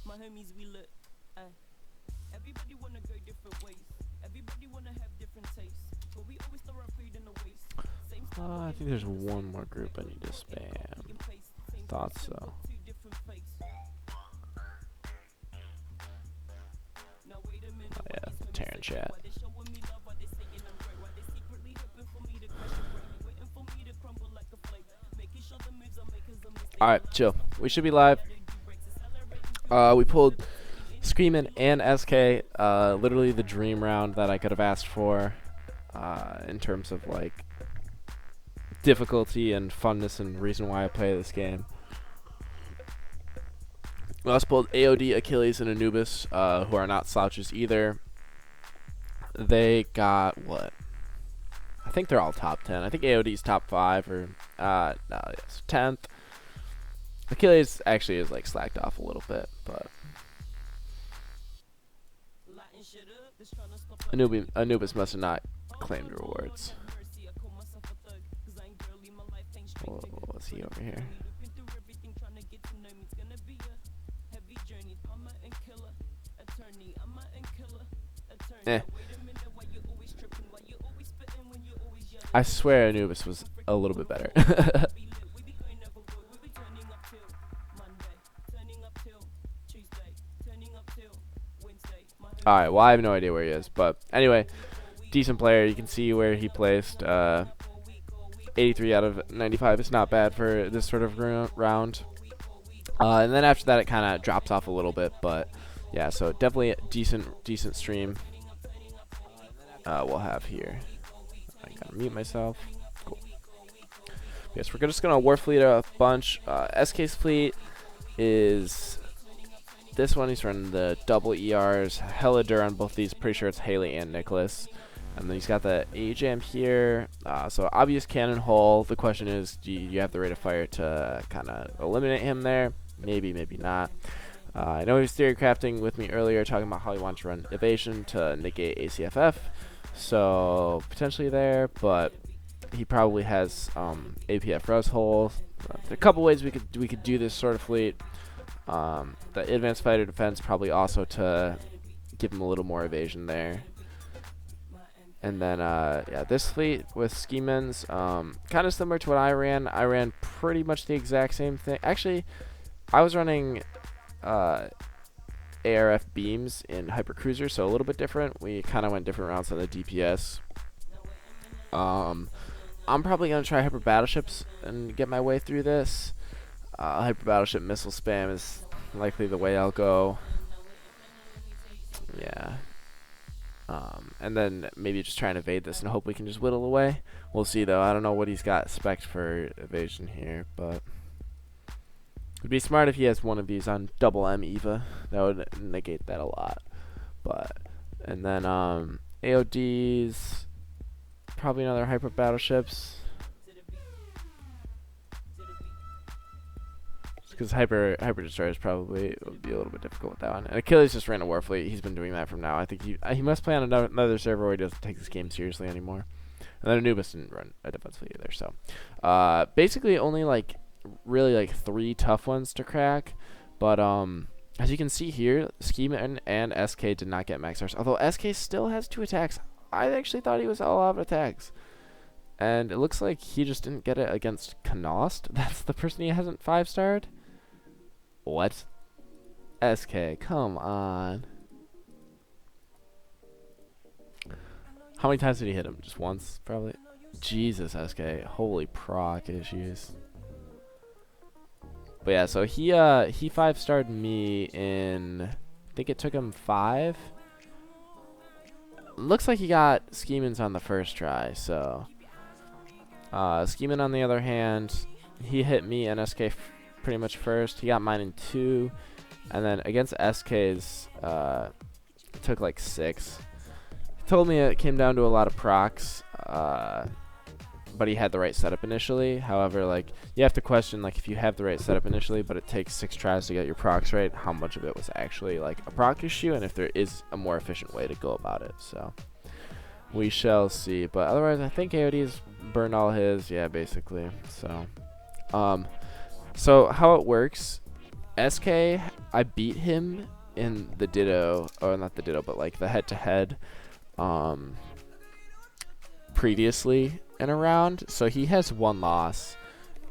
My homies, we look. Everybody wanna go different ways. Everybody wanna have different tastes. But we always throw our food in the waste. Same I think there's one more group I need to spam. Thought so. Oh yeah, Terran chat. Alright, chill. We should be live. We pulled Screamin' and SK. Literally the dream round that I could have asked for. In terms of like difficulty and funness and reason why I play this game. We also pulled AOD, Achilles, and Anubis, who are not slouches either. They got what? I think they're all top 10. I think AOD's top 5 or no, yes, 10th. Achilles actually is like slacked off a little bit, but Anubis must have not claimed rewards. What's he over here? I swear Anubis was a little bit better. Alright, well I have no idea where he is, but anyway, decent player. You can see where he placed. 83 out of 95 is not bad for this sort of round. And then after that it kind of drops off a little bit, but yeah, so definitely a decent stream we'll have here. I gotta mute myself. Cool. Yes, we're just gonna war fleet a bunch. SK's fleet is this one. He's running the double ERs, hella dur on both these. Pretty sure it's Haley and Nicholas. And then he's got the AJAM here. So obvious cannon hull. The question is, do you have the rate of fire to kind of eliminate him there? Maybe, maybe not. I know he was theory crafting with me earlier, talking about how he wants to run evasion to negate ACFF. So potentially there, but he probably has APF Rose hull. There are a couple ways we could do this sort of fleet. The advanced fighter defense probably also to give him a little more evasion there. And then, yeah, this fleet with Schemens, kind of similar to what I ran. I ran pretty much the exact same thing. Actually, I was running ARF beams in Hypercruiser, so a little bit different. We kind of went different routes on the DPS. I'm probably going to try Hyper Battleships and get my way through this. Hyper Battleship missile spam is likely the way I'll go. Yeah. And then maybe just try and evade this and hope we can just whittle away. We'll see, though. I don't know what he's got spec'd for evasion here, but it'd be smart if he has one of these on double M Eva. That would negate that a lot. But and then AODs, probably another Hyper Battleships. Because Hyper Destroyers probably would be a little bit difficult with that one. And Achilles just ran a Warfleet. He's been doing that from now. I think he must play on another server where he doesn't take this game seriously anymore. And then Anubis didn't run a defense fleet either. So basically only like really like 3 tough ones to crack. But as you can see here, Scheme and SK did not get max stars. Although SK still has 2 attacks. I actually thought he was all out of attacks. And it looks like he just didn't get it against Knost. That's the person he hasn't 5-starred. What? SK, come on. How many times did he hit him? Just once, probably? Jesus, SK. Holy proc issues. But yeah, so he 5-starred me in, I think it took him 5. Looks like he got Schemens on the first try, so Scheming on the other hand, he hit me and SK pretty much first. He got mine in 2, and then against SK's, took like 6. He told me it came down to a lot of procs, but he had the right setup initially. However, like, you have to question, like, if you have the right setup initially, but it takes 6 tries to get your procs right, how much of it was actually like a proc issue, and if there is a more efficient way to go about it. So we shall see. But otherwise, I think AOD's burned all his, yeah, basically. So how it works, SK, I beat him in the Ditto, or not the Ditto, but like the head-to-head previously in a round, so he has 1 loss.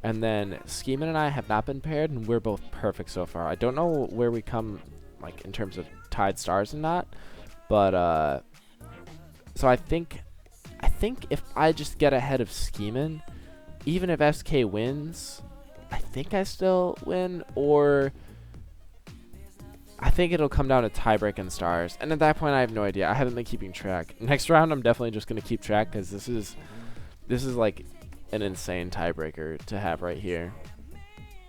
And then Scheeman and I have not been paired, and we're both perfect so far. I don't know where we come, like, in terms of tied stars and not, but so I think if I just get ahead of Scheeman, even if SK wins, I think I still win, or I think it'll come down to tiebreak and stars. And at that point, I have no idea. I haven't been keeping track. Next round, I'm definitely just going to keep track, because this is like an insane tiebreaker to have right here.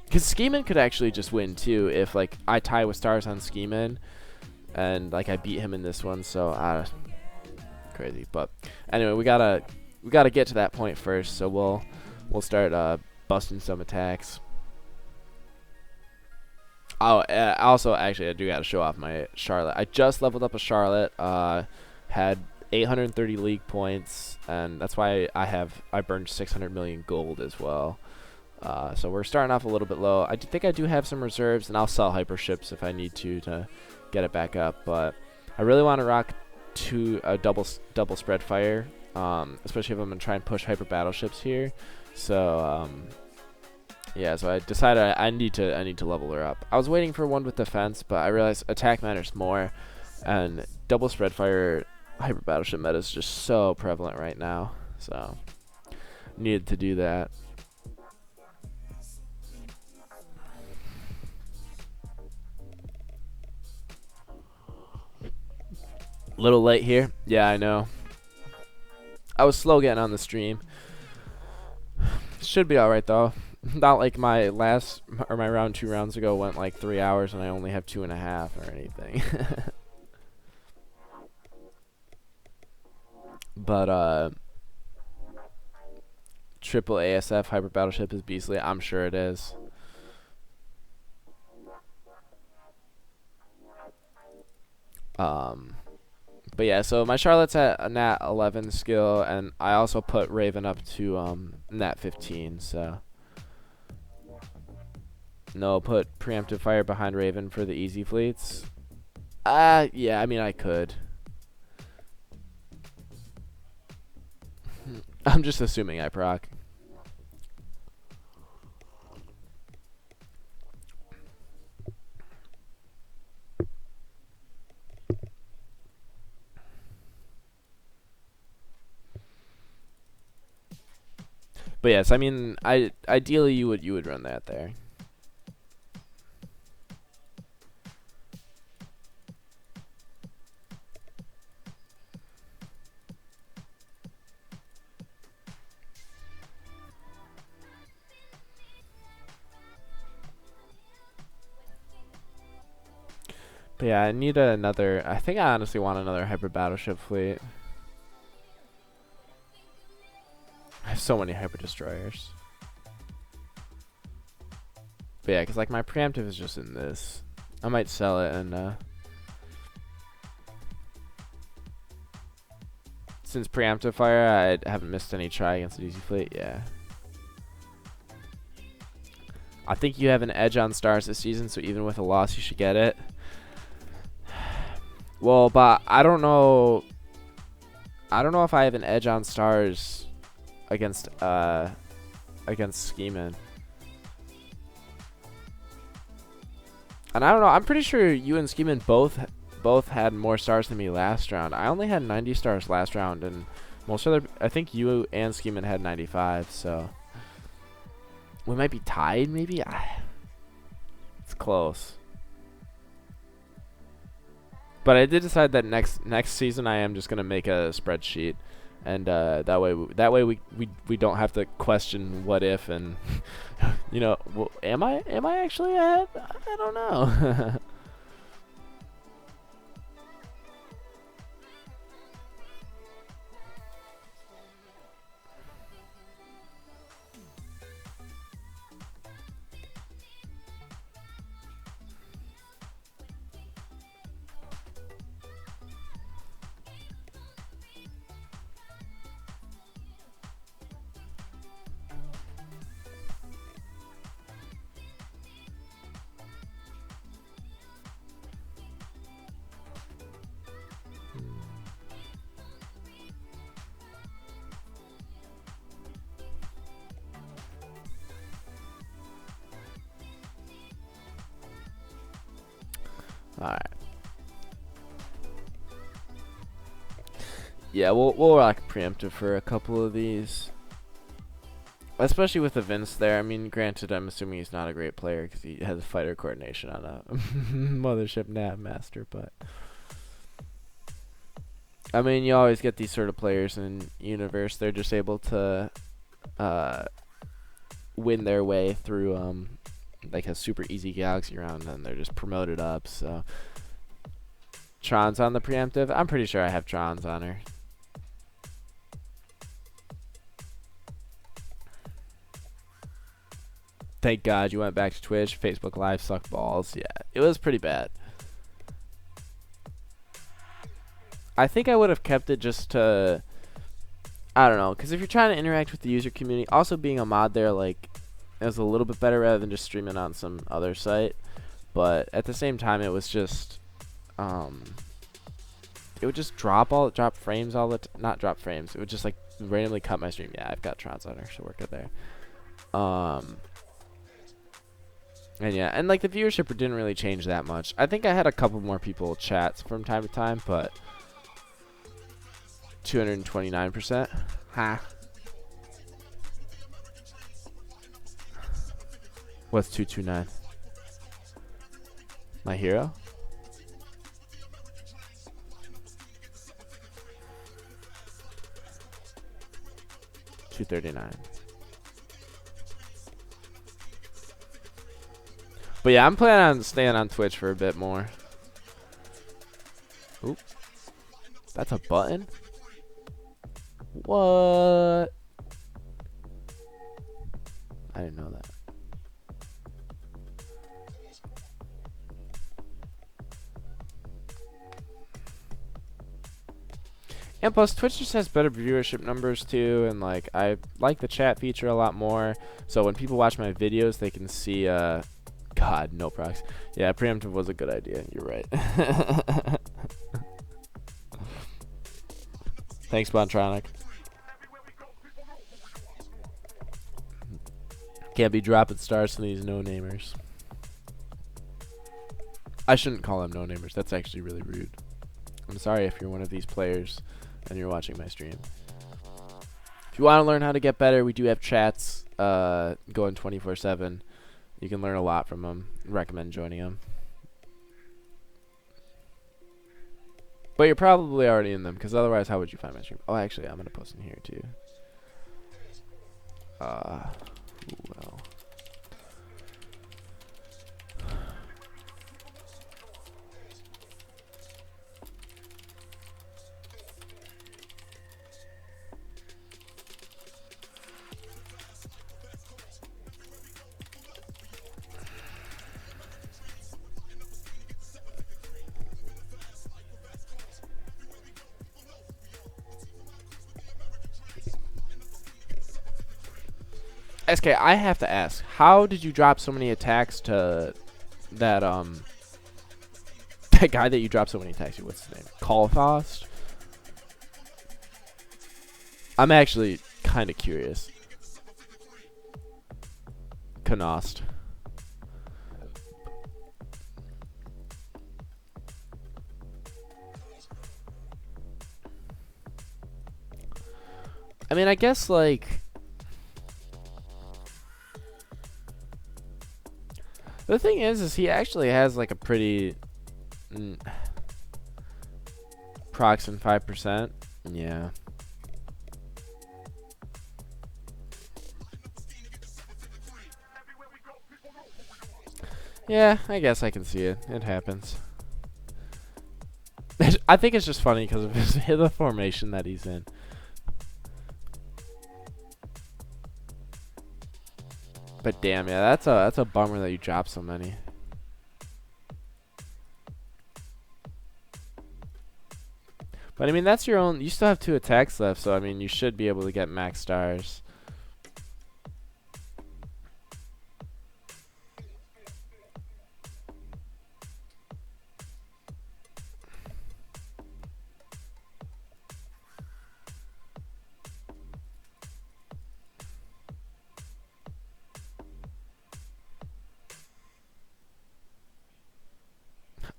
Because Scheeman could actually just win too if like I tie with stars on Scheeman and like I beat him in this one. So crazy. But anyway, we gotta get to that point first. So we'll start busting some attacks. Oh, also actually I do gotta show off my Charlotte. I just leveled up a Charlotte. Had 830 league points, and that's why I burned 600 million gold as well. So we're starting off a little bit low. I think I do have some reserves, and I'll sell hyper ships if I need to get it back up. But I really want to rock a double spread fire, especially if I'm gonna try and push hyper battleships here. So yeah, so I decided I need to level her up. I was waiting for one with defense, but I realized attack matters more, and double spread fire hyper battleship meta is just so prevalent right now, so needed to do that. Little late here, yeah, I know. I was slow getting on the stream. Should be all right though. Not like my round 2 rounds ago went like 3 hours and I only have 2.5 or anything. But triple ASF hyper battleship is beastly. I'm sure it is. But yeah, so my Charlotte's at a nat 11 skill, and I also put Raven up to nat 15. So no, put preemptive fire behind Raven for the easy fleets. Yeah, I mean I could. I'm just assuming I proc. But yes, I mean, ideally you would run that there. But yeah, I need another. I think I honestly want another hyper battleship fleet. I have so many hyper destroyers. But yeah, because like my preemptive is just in this. I might sell it and since preemptive fire, I haven't missed any try against the easy fleet. Yeah. I think you have an edge on stars this season, so even with a loss, you should get it. Well, but I don't know. I don't know if I have an edge on stars against Scheeman. And I don't know. I'm pretty sure you and Scheeman both had more stars than me last round. I only had 90 stars last round, and most other. I think you and Scheeman had 95. So we might be tied. Maybe it's close. But I did decide that next season I am just gonna make a spreadsheet and that way we don't have to question what if, and you know, well, am I actually ahead? I don't know. Alright. Yeah, we'll rock preemptive for a couple of these. Especially with events there. I mean, granted, I'm assuming he's not a great player because he has fighter coordination on a Mothership Nav Master, but I mean, you always get these sort of players in Universe. They're just able to win their way through like a super easy Galaxy round, and they're just promoted up. So Tron's on the preemptive. I'm pretty sure I have Tron's on her. Thank God you went back to Twitch. Facebook Live sucked balls. Yeah, it was pretty bad. I think I would have kept it just to, I don't know, because if you're trying to interact with the user community, also being a mod there, like, it was a little bit better rather than just streaming on some other site. But at the same time, it was just, it would just drop frames all the not drop frames. It would just like randomly cut my stream. Yeah, I've got Trons on her, so we're good there. And yeah, and like the viewership didn't really change that much. I think I had a couple more people chats from time to time, but 229%. Ha. What's 229? My hero? $239. But yeah, I'm planning on staying on Twitch for a bit more. Oop. That's a button? What? I didn't know that. And plus, Twitch just has better viewership numbers too, and like I like the chat feature a lot more. So when people watch my videos, they can see God, no procs. Yeah, preemptive was a good idea. You're right. Thanks, Bontronic. Can't be dropping stars to these no-namers. I shouldn't call them no-namers. That's actually really rude. I'm sorry if you're one of these players and you're watching my stream. If you want to learn how to get better, we do have chats going 24/7. You can learn a lot from them. Recommend joining them. But you're probably already in them, because otherwise how would you find my stream? Oh, actually, I'm going to post in here too. Well. SK, I have to ask, how did you drop so many attacks to that that guy that you dropped so many attacks to? What's his name? Callfast? I'm actually kind of curious. Knost. I mean, I guess like the thing is he actually has like a pretty procs in 5%. Yeah. Yeah, I guess I can see it. It happens. I think it's just funny because of the formation that he's in. But damn, yeah, that's a bummer that you drop so many. But I mean, that's your own. You still have 2 attacks left, so I mean, you should be able to get max stars.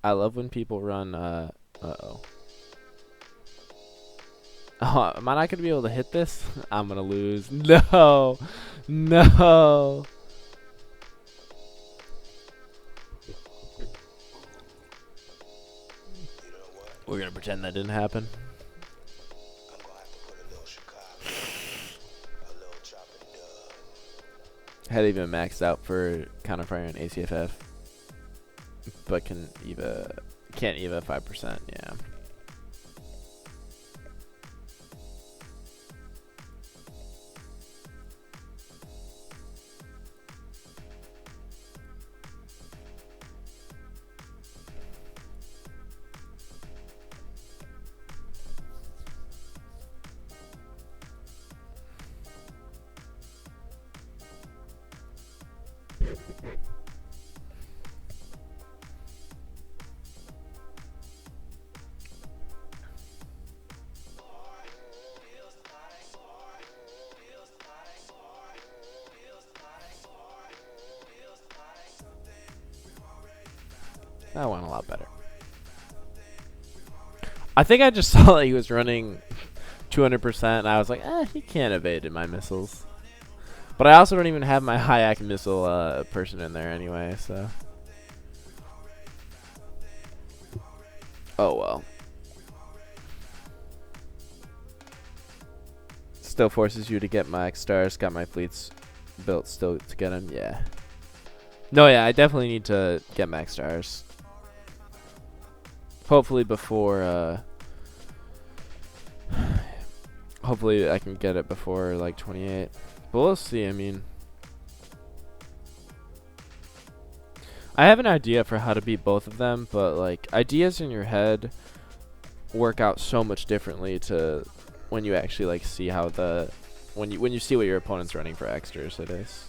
I love when people run. Uh-oh. Oh, am I not gonna be able to hit this? I'm gonna lose. No, no. We're gonna pretend that didn't happen. Had even maxed out for counterfire and ACFF, but can't EVA 5%. Yeah. That went a lot better. I think I just saw that he was running 200%, and I was like, he can't evade my missiles. But I also don't even have my high-ac missile person in there anyway, so. Oh well. Still forces you to get max stars. Got my fleets built still to get them. Yeah. No, yeah, I definitely need to get max stars. Hopefully before, hopefully I can get it before, like, 28. But we'll see, I mean. I have an idea for how to beat both of them, but, like, ideas in your head work out so much differently to when you actually, like, see how the... When you see what your opponent's running for extras, it is.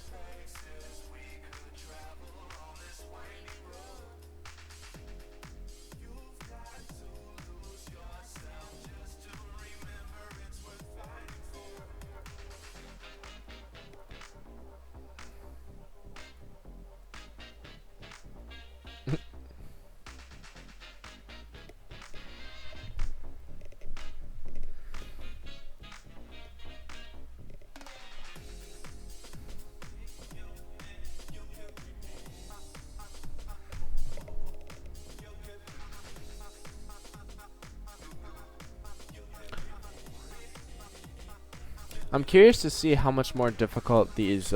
I'm curious to see how much more difficult these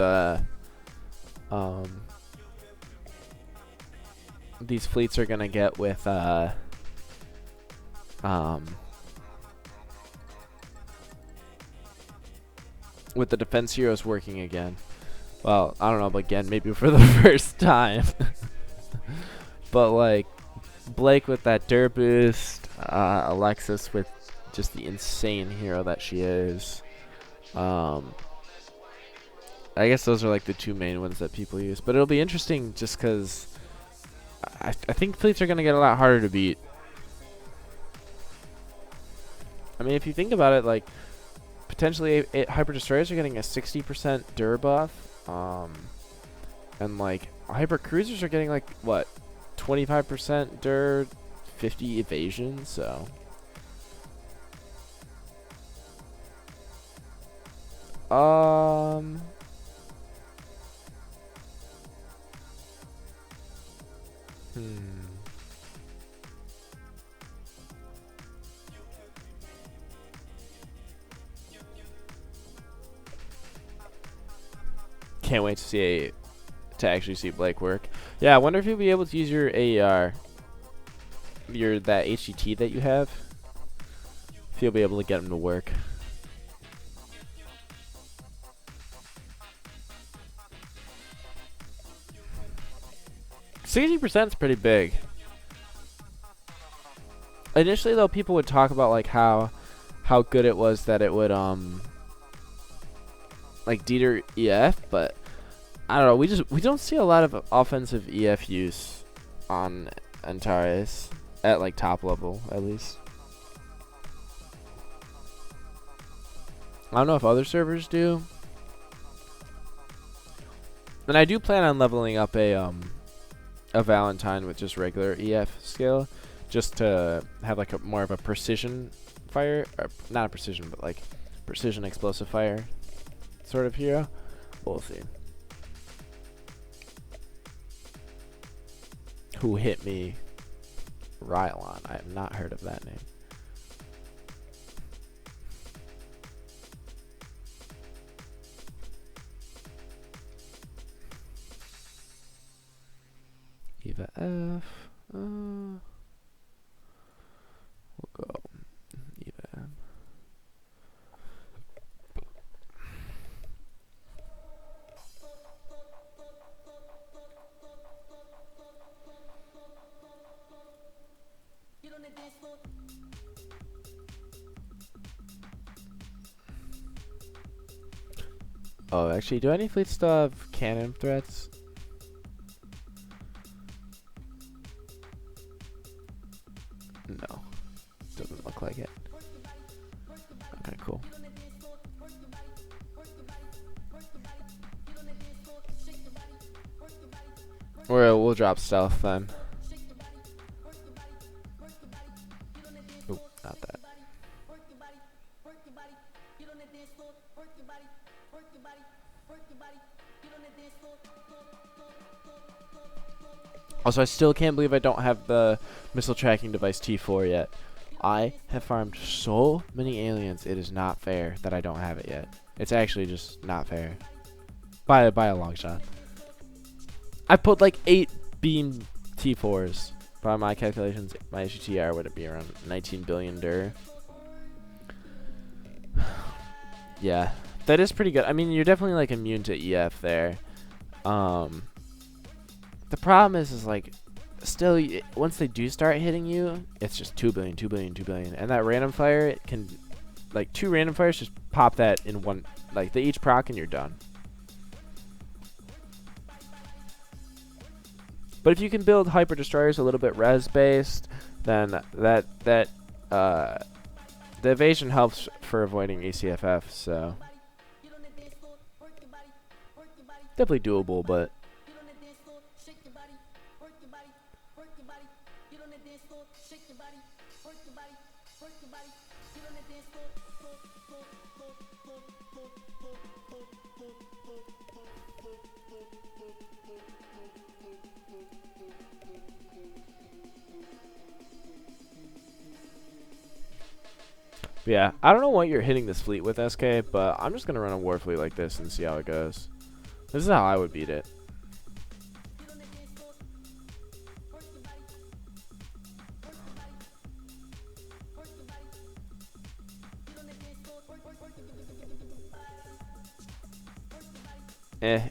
fleets are gonna get with the defense heroes working again. Well, I don't know, but again, maybe for the first time. But like Blake with that dirt boost, Alexis with just the insane hero that she is. I guess those are like the 2 main ones that people use. But it'll be interesting just because I think fleets are going to get a lot harder to beat. I mean, if you think about it, like, potentially Hyper Destroyers are getting a 60% dur buff. And, like, Hyper Cruisers are getting, like, what? 25% dur, 50 evasion, so... Can't wait to actually see Blake work. Yeah, I wonder if you'll be able to use your AER, that HDT that you have. If you'll be able to get them to work. %60 is pretty big. Initially, though, people would talk about like how good it was that it would like deter EF, but I don't know. We don't see a lot of offensive EF use on Antares at like top level, at least. I don't know if other servers do. And I do plan on leveling up a Valentine with just regular EF skill, just to have like a more of a precision fire, or not a precision, but like precision explosive fire sort of hero. We'll see. Who hit me? Rylon. I have not heard of that name. Eva F. We'll go Eva M. Oh, actually, do any fleets still have cannon threats? No, doesn't look like it. Okay, cool. We'll drop stealth then. Oop, not that. Also, I still can't believe I don't have the missile tracking device T4 yet. I have farmed so many aliens, it is not fair that I don't have it yet. It's actually just not fair. By a long shot. I put like 8 beam T4s. By my calculations, my HTR would be around 19 billion dir. Yeah, that is pretty good. I mean, you're definitely like immune to EF there. The problem is like, still, once they do start hitting you, it's just 2 billion, 2 billion, 2 billion. And that random fire, it can, like 2 random fires just pop that in one, like they each proc and you're done. But if you can build hyper destroyers a little bit res based, then the evasion helps for avoiding ACFF, so definitely doable, but yeah, I don't know what you're hitting this fleet with, SK, but I'm just going to run a war fleet like this and see how it goes. This is how I would beat it.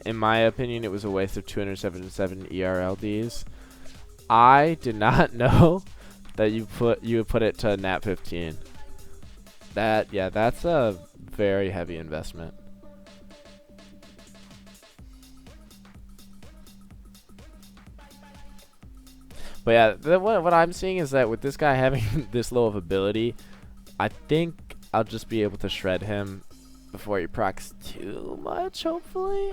In my opinion, it was a waste of 277 ERLDs. I did not know that you would put it to nat 15. That's a very heavy investment. But yeah, what I'm seeing is that with this guy having this low of ability, I think I'll just be able to shred him before he procs too much, hopefully.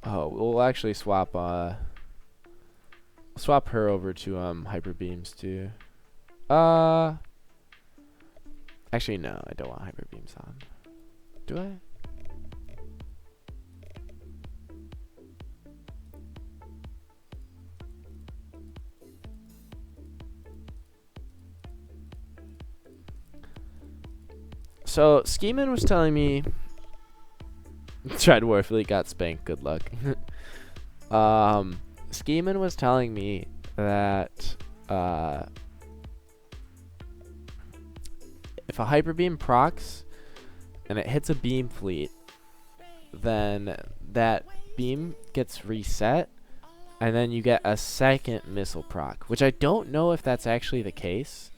Oh, we'll actually swap her over to hyper beams too. Actually no, I don't want hyper beams on. Do I? So Scheeman was telling me Tried Warfleet, got spanked. Good luck. Scheeman was telling me that if a hyper beam procs and it hits a beam fleet, then that beam gets reset, and then you get a second missile proc, which I don't know if that's actually the case,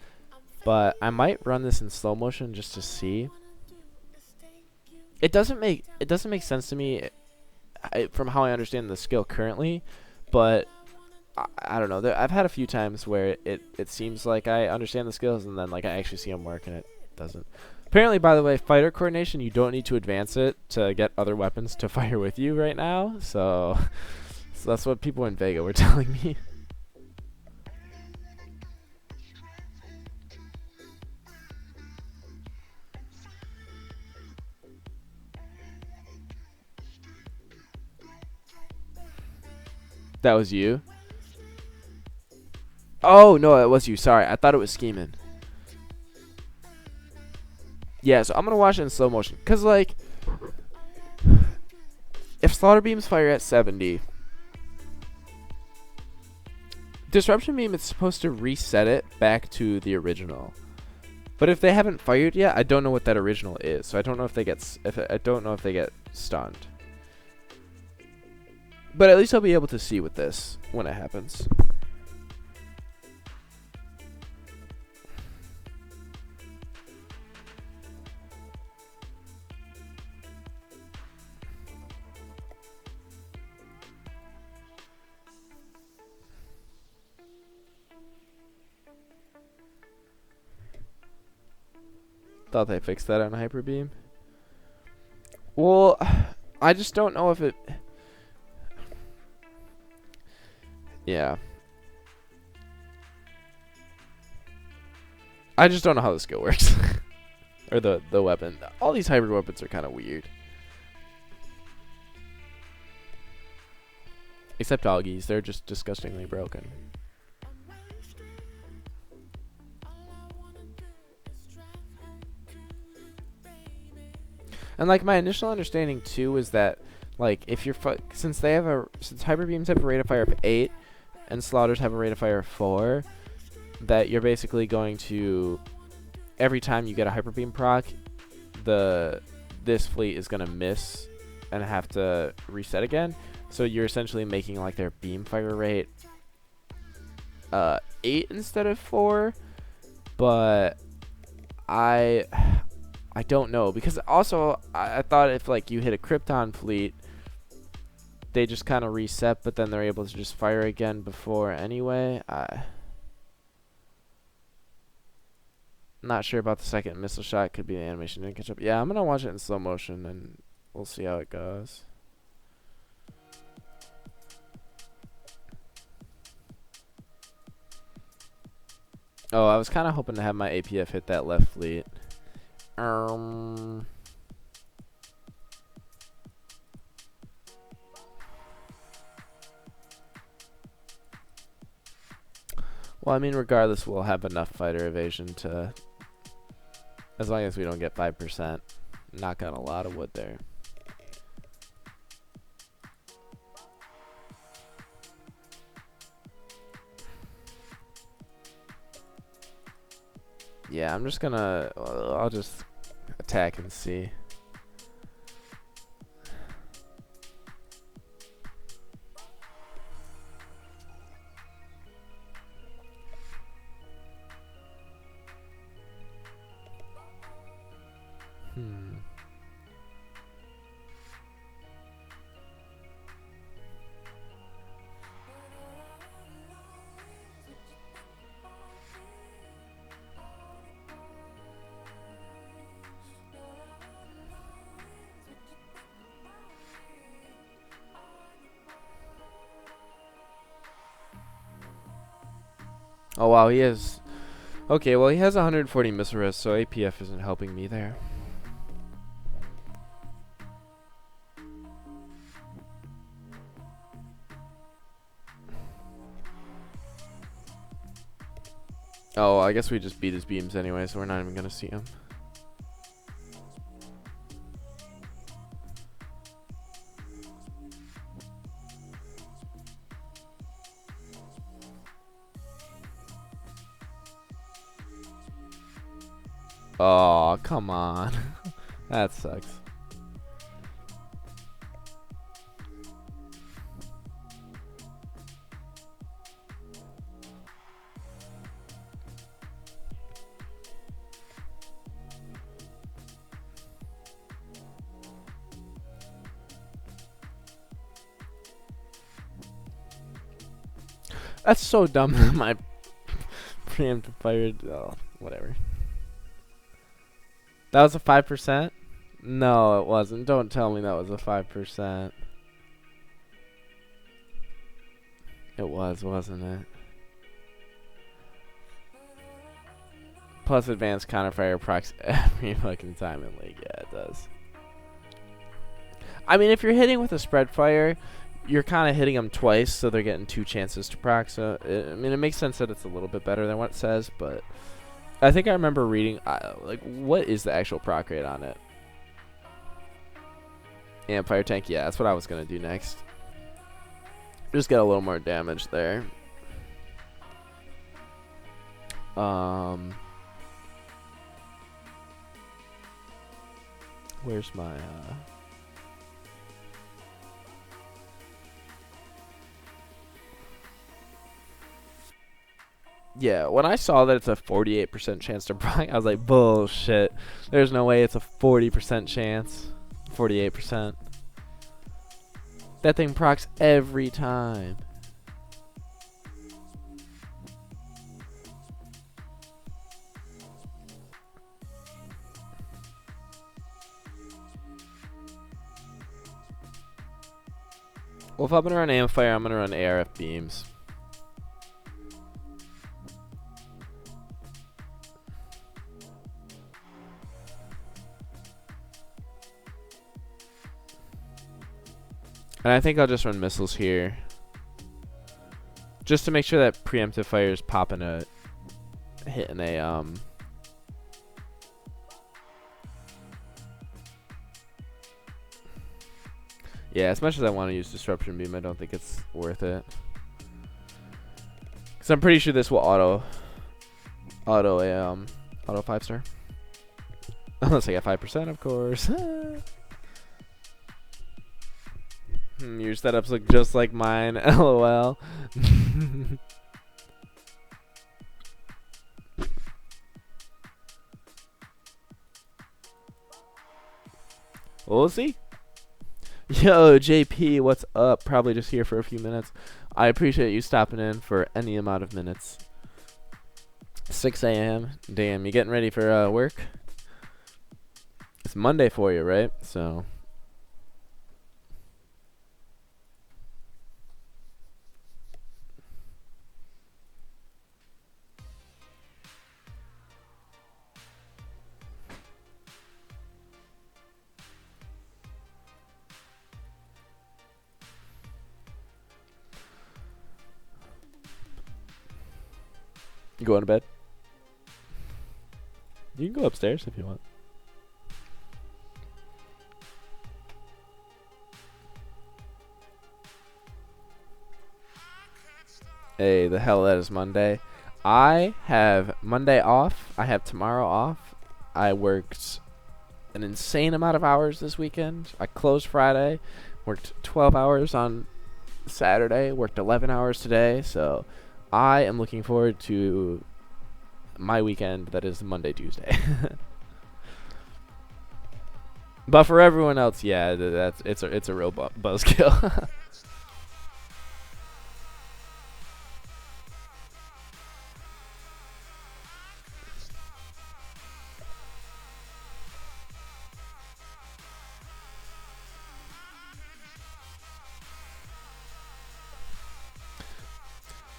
but I might run this in slow motion just to see. It doesn't make sense to me from how I understand the skill currently, but I don't know. I've had a few times where it seems like I understand the skills, and then like I actually see them work, and it doesn't. Apparently, by the way, fighter coordination, you don't need to advance it to get other weapons to fire with you right now. So that's what people in Vega were telling me. That was you? Oh, no, it was you. Sorry. I thought it was Scheeman. Yeah, so I'm going to watch it in slow motion. Because, like, if Slaughter Beams fire at 70, Disruption Beam is supposed to reset it back to the original. But if they haven't fired yet, I don't know what that original is. So I don't know if they get stunned. But at least I'll be able to see with this when it happens. Thought they fixed that on Hyper Beam. Well, I just don't know if it... Yeah. I just don't know how the skill works. Or the weapon. All these hybrid weapons are kind of weird. Except Augies. They're just disgustingly broken. And like my initial understanding too is that like if you're since Hyper Beams have a rate of fire of 8 and Slaughters have a rate of fire of 4, that you're basically going to, every time you get a Hyper Beam proc, this fleet is gonna miss and have to reset again. So you're essentially making like their beam fire rate 8 instead of 4, but I don't know, because also I thought if like you hit a Krypton fleet, they just kind of reset, but then they're able to just fire again before anyway. Not sure about the second missile shot. Could be the animation didn't catch up. Yeah, I'm gonna watch it in slow motion and we'll see how it goes. Oh, I was kind of hoping to have my APF hit that left fleet. Well, I mean, regardless, we'll have enough fighter evasion to, as long as we don't get 5%, knock on a lot of wood there. Yeah, I'm just gonna, I'll just attack and see. Oh wow, he has... Okay, well he has 140 missile res, so APF isn't helping me there. Oh, I guess we just beat his beams anyway, so we're not even gonna see him. Oh, come on. That sucks. That's so dumb that my preemptive fire. Oh, whatever. That was a 5%? No, it wasn't. Don't tell me that was a 5%. It was, wasn't it? Plus advanced counterfire procs every fucking time in League. Yeah, it does. I mean, if you're hitting with a spread fire, you're kind of hitting them twice, so they're getting 2 chances to proc. So, I mean, it makes sense that it's a little bit better than what it says, but I think I remember reading, like, what is the actual proc rate on it? And fire tank, yeah, that's what I was going to do next. Just get a little more damage there. Where's my, yeah, when I saw that it's a 48% chance to proc, I was like, bullshit. There's no way it's a 40% chance. 48%. That thing procs every time. Well, if I'm going to run Amplifier, I'm going to run ARF beams. And I think I'll just run missiles here. Just to make sure that preemptive fire is popping a hit in a yeah, as much as I want to use disruption beam, I don't think it's worth it. Cuz I'm pretty sure this will auto 5-star. Unless I get 5%, of course. Your setups look just like mine. LOL. We'll see. Yo, JP, what's up? Probably just here for a few minutes. I appreciate you stopping in for any amount of minutes. 6 a.m. Damn, you getting ready for work? It's Monday for you, right? So... You going to bed? You can go upstairs if you want. Hey, the hell that is Monday. I have Monday off. I have tomorrow off. I worked an insane amount of hours this weekend. I closed Friday. Worked 12 hours on Saturday. Worked 11 hours today. So I am looking forward to my weekend that is Monday, Tuesday. But for everyone else, yeah, it's a real buzzkill.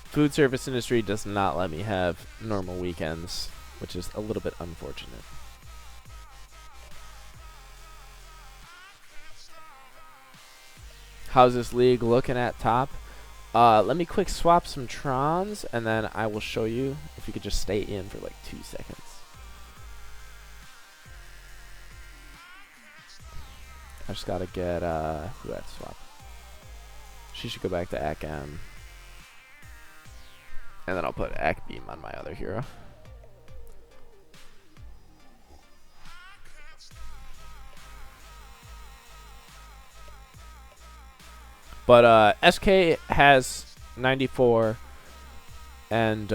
Food service industry does not let me have normal weekends, which is a little bit unfortunate. How's this league looking at top? Let me quick swap some Trons, and then I will show you. If you could just stay in for like 2 seconds. I just gotta get, who had to swap? She should go back to ACM. And then I'll put AC Beam on my other hero. But SK has 94, and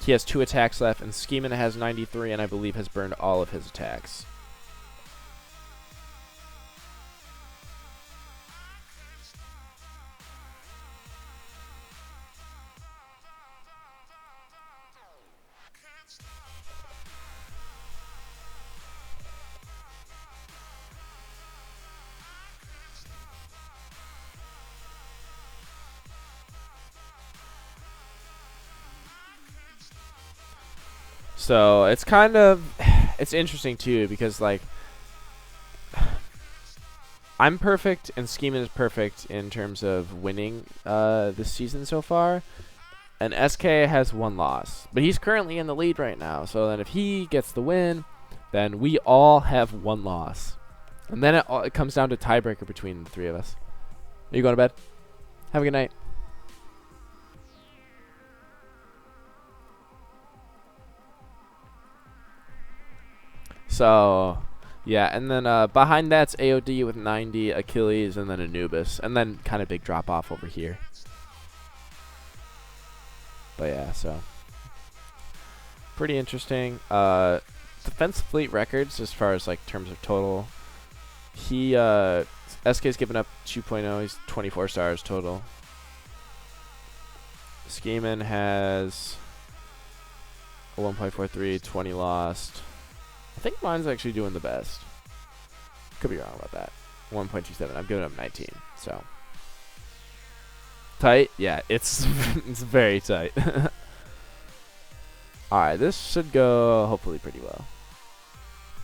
he has 2 attacks left, and Scheeman has 93, and I believe has burned all of his attacks. So it's kind of, it's interesting too, because like I'm perfect and Scheeman is perfect in terms of winning this season so far, and SK has 1 loss, but he's currently in the lead right now. So then if he gets the win, then we all have 1 loss, and then it comes down to tiebreaker between the 3 of us. Are you going to bed? Have a good night. So, yeah, and then behind that's AOD with 90, Achilles, and then Anubis, and then kind of big drop off over here. But yeah, so pretty interesting. Defense fleet records as far as like terms of total. He SK's given up 2.0. He's 24 stars total. Scheeman has a 1.43, 20 lost. I think mine's actually doing the best. Could be wrong about that. 1.27. I'm giving up 19. So tight. Yeah, it's it's very tight. All right, this should go hopefully pretty well.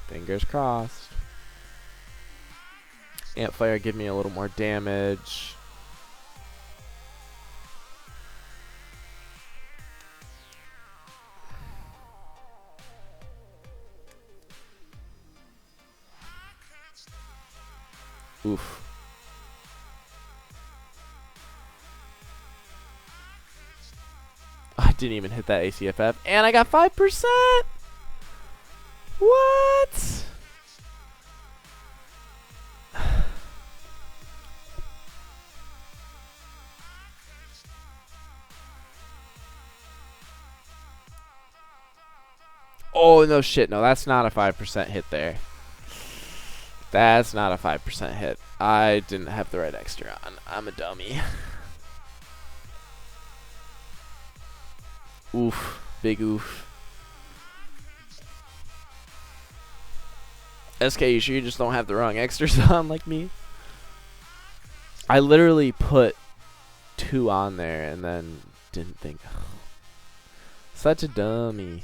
Fingers crossed. Ampfire give me a little more damage. Oof. I didn't even hit that ACFF, and I got 5%. What? Oh, no shit. No, that's not a 5% hit there. That's not a 5% hit. I didn't have the right extra on. I'm a dummy. Oof. Big oof. SK, you sure you just don't have the wrong extras on like me? I literally put 2 on there and then didn't think. Such a dummy.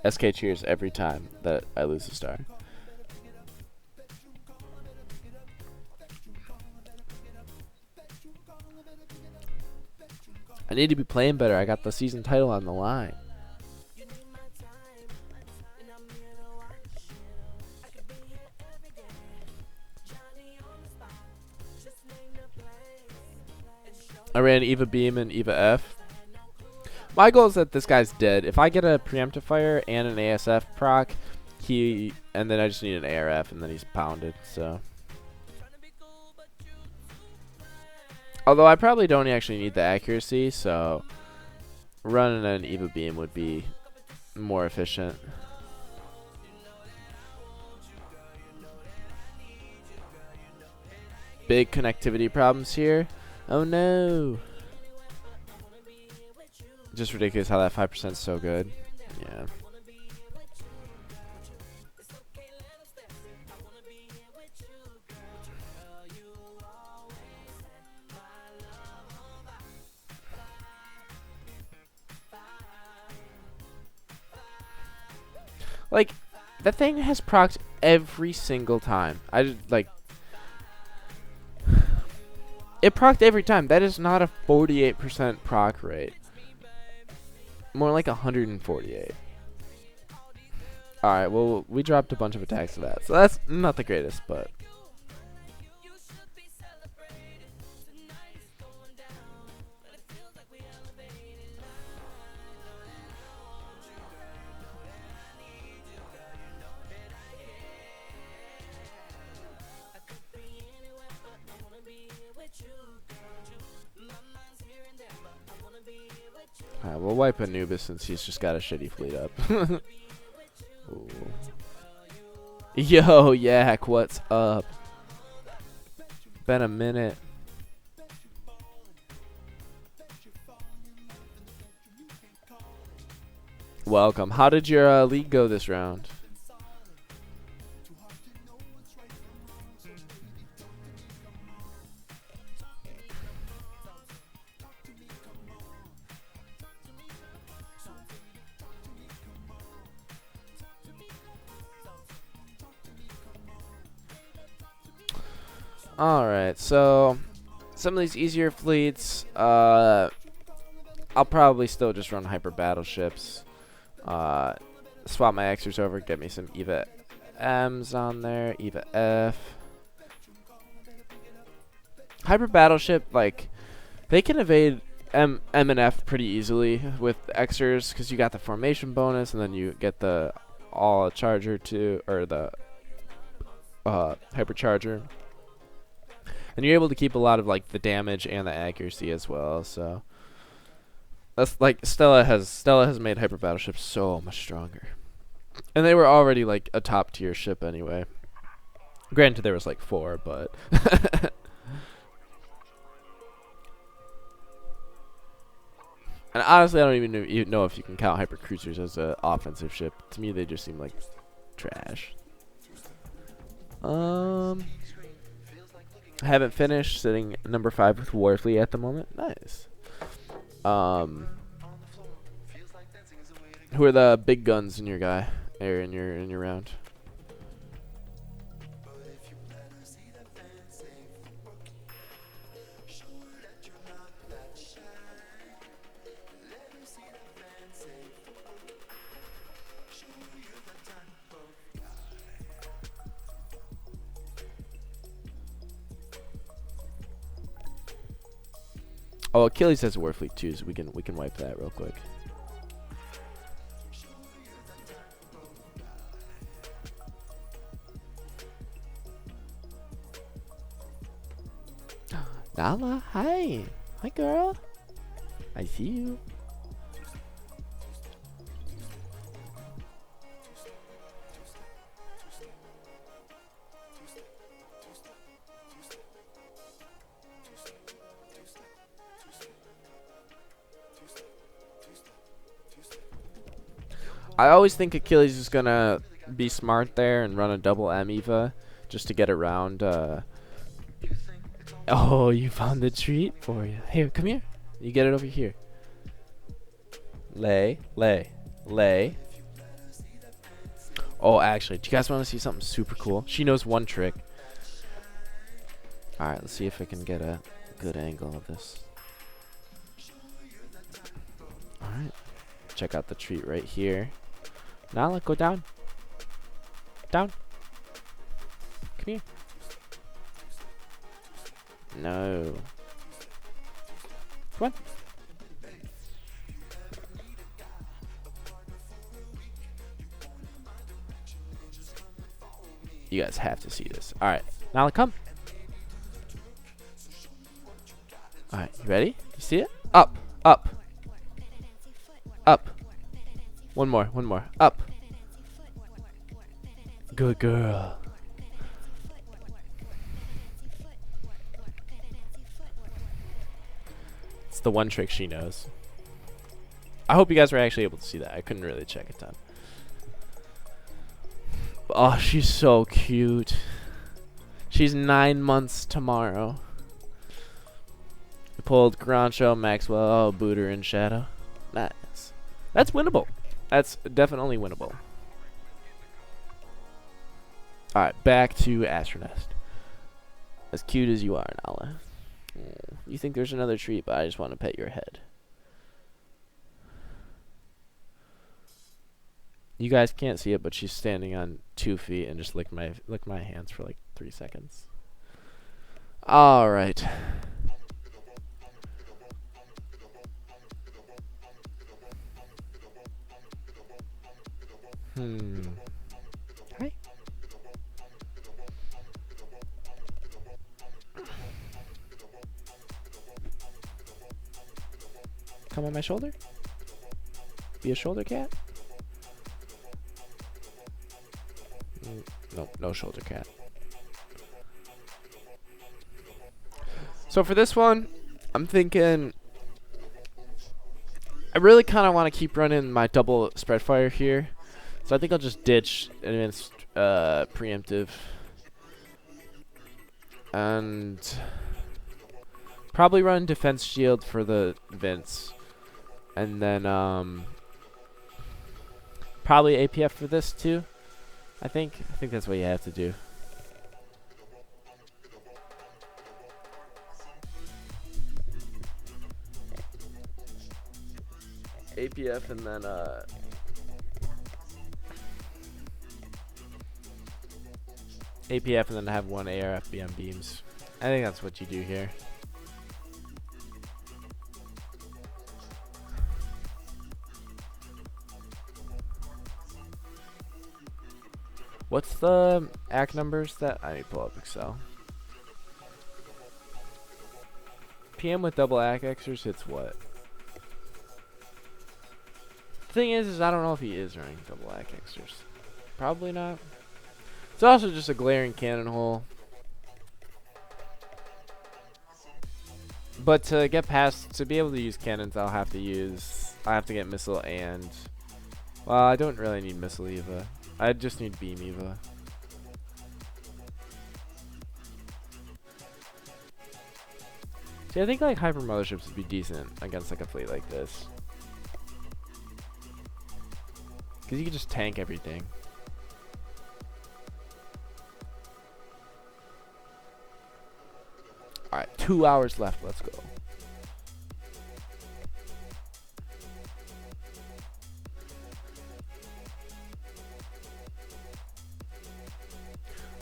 SK cheers every time that I lose a star. I need to be playing better. I got the season title on the line. I ran Eva Beam and Eva F. My goal is that this guy's dead. If I get a preemptive fire and an ASF proc, and then I just need an ARF, and then he's pounded. So, although I probably don't actually need the accuracy, so running an Eva Beam would be more efficient. Big connectivity problems here. Oh no. Just ridiculous how that 5% is so good. Yeah. Like, that thing has procs every single time. I just, like, it procced every time. That is not a 48% proc rate. More like 148. Alright, well, we dropped a bunch of attacks to that. So that's not the greatest, but we'll wipe Anubis since he's just got a shitty fleet up. Ooh. Yo, Yak, what's up? Been a minute. Welcome. How did your league go this round? Alright, so some of these easier fleets, I'll probably still just run hyper battleships. Swap my Xers over, get me some EVA M's on there, EVA F. Hyper battleship, like, they can evade M and F pretty easily with Xers because you got the formation bonus and then you get the all charger too, or the hypercharger. And you're able to keep a lot of like the damage and the accuracy as well. So that's like Stella has made hyper battleships so much stronger. And they were already like a top tier ship anyway. Granted there was like 4, but and honestly I don't even know if you can count hyper cruisers as an offensive ship. To me they just seem like trash. I haven't finished, sitting number 5 with Warfleet at the moment. Nice. Who are the big guns in your guy or in your round? Oh, Achilles has a Warfleet too, so we can wipe that real quick. Nala, hi. Hi, girl. I see you. I always think Achilles is gonna be smart there and run a double M EVA just to get around. Oh, you found the treat for you. Here, come here. You get it over here. Lay. Oh, actually, do you guys want to see something super cool? She knows one trick. Alright, let's see if I can get a good angle of this. Alright. Check out the treat right here. Nala, go down. Down. Come here. No. Come on. You guys have to see this. Alright. Nala, come. Alright, you ready? You see it? Up. Up. Up. One more. Up. Good girl. It's the one trick she knows. I hope you guys were actually able to see that. I couldn't really check a ton. Oh, she's so cute. She's 9 months tomorrow. We pulled Grancho, Maxwell, Booter, and Shadow. Nice. That's winnable. That's definitely winnable. Alright, back to Astronest. As cute as you are, Nala. You think there's another treat, but I just want to pet your head. You guys can't see it, but she's standing on 2 feet and just licked my hands for like 3 seconds. Alright. Hi. Come on my shoulder. be a shoulder cat. Nope, no shoulder cat. So for this one, I'm thinking I really kind of want to keep running my double spread fire here. So I think I'll just ditch advanced preemptive. And probably run defense shield for the Vince. And then probably APF for this too. I think that's what you have to do. APF and then APF and then have one AR FBM beams. I think that's what you do here. What's the AC numbers that I need to pull up Excel? PM with double ACXers hits what? The thing is I don't know if he is running double ACXers. Probably not. It's also just a glaring cannon hole. But to get past, to be able to use cannons, I have to get missile and, well, I don't really need missile Eva. I just need beam Eva. See, I think like hyper motherships would be decent against like a fleet like this. Because you can just tank everything. Alright, 2 hours left. Let's go.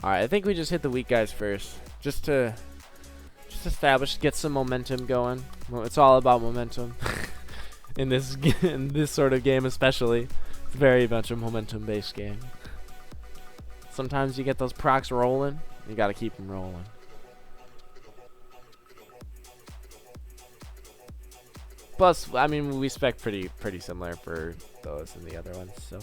Alright, I think we just hit the weak guys first. Just to establish, get some momentum going. Well, it's all about momentum. in this sort of game especially. It's very much a momentum based game. Sometimes you get those procs rolling. You gotta keep them rolling. Plus, I mean, we spec pretty similar for those and the other ones, so.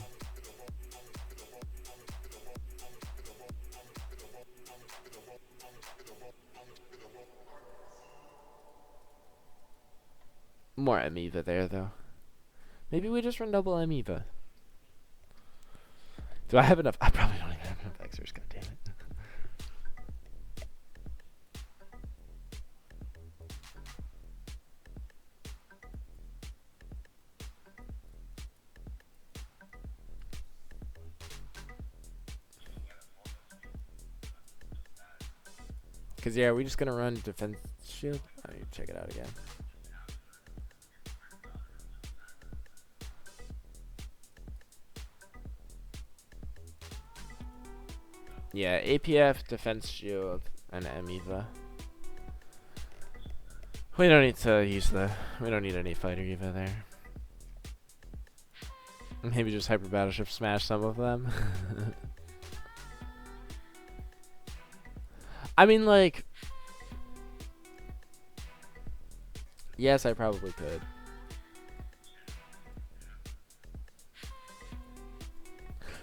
More Amiva there, though. Maybe we just run double Amiva. Do I have enough? I probably don't even have enough Xers, god damn it. Cause yeah, we're just gonna run defense shield. I need to check it out again. Yeah, APF, defense shield, and Amiva. We don't need to use we don't need any fighter Eva there. Maybe just hyper battleship smash some of them. I mean, like, yes, I probably could.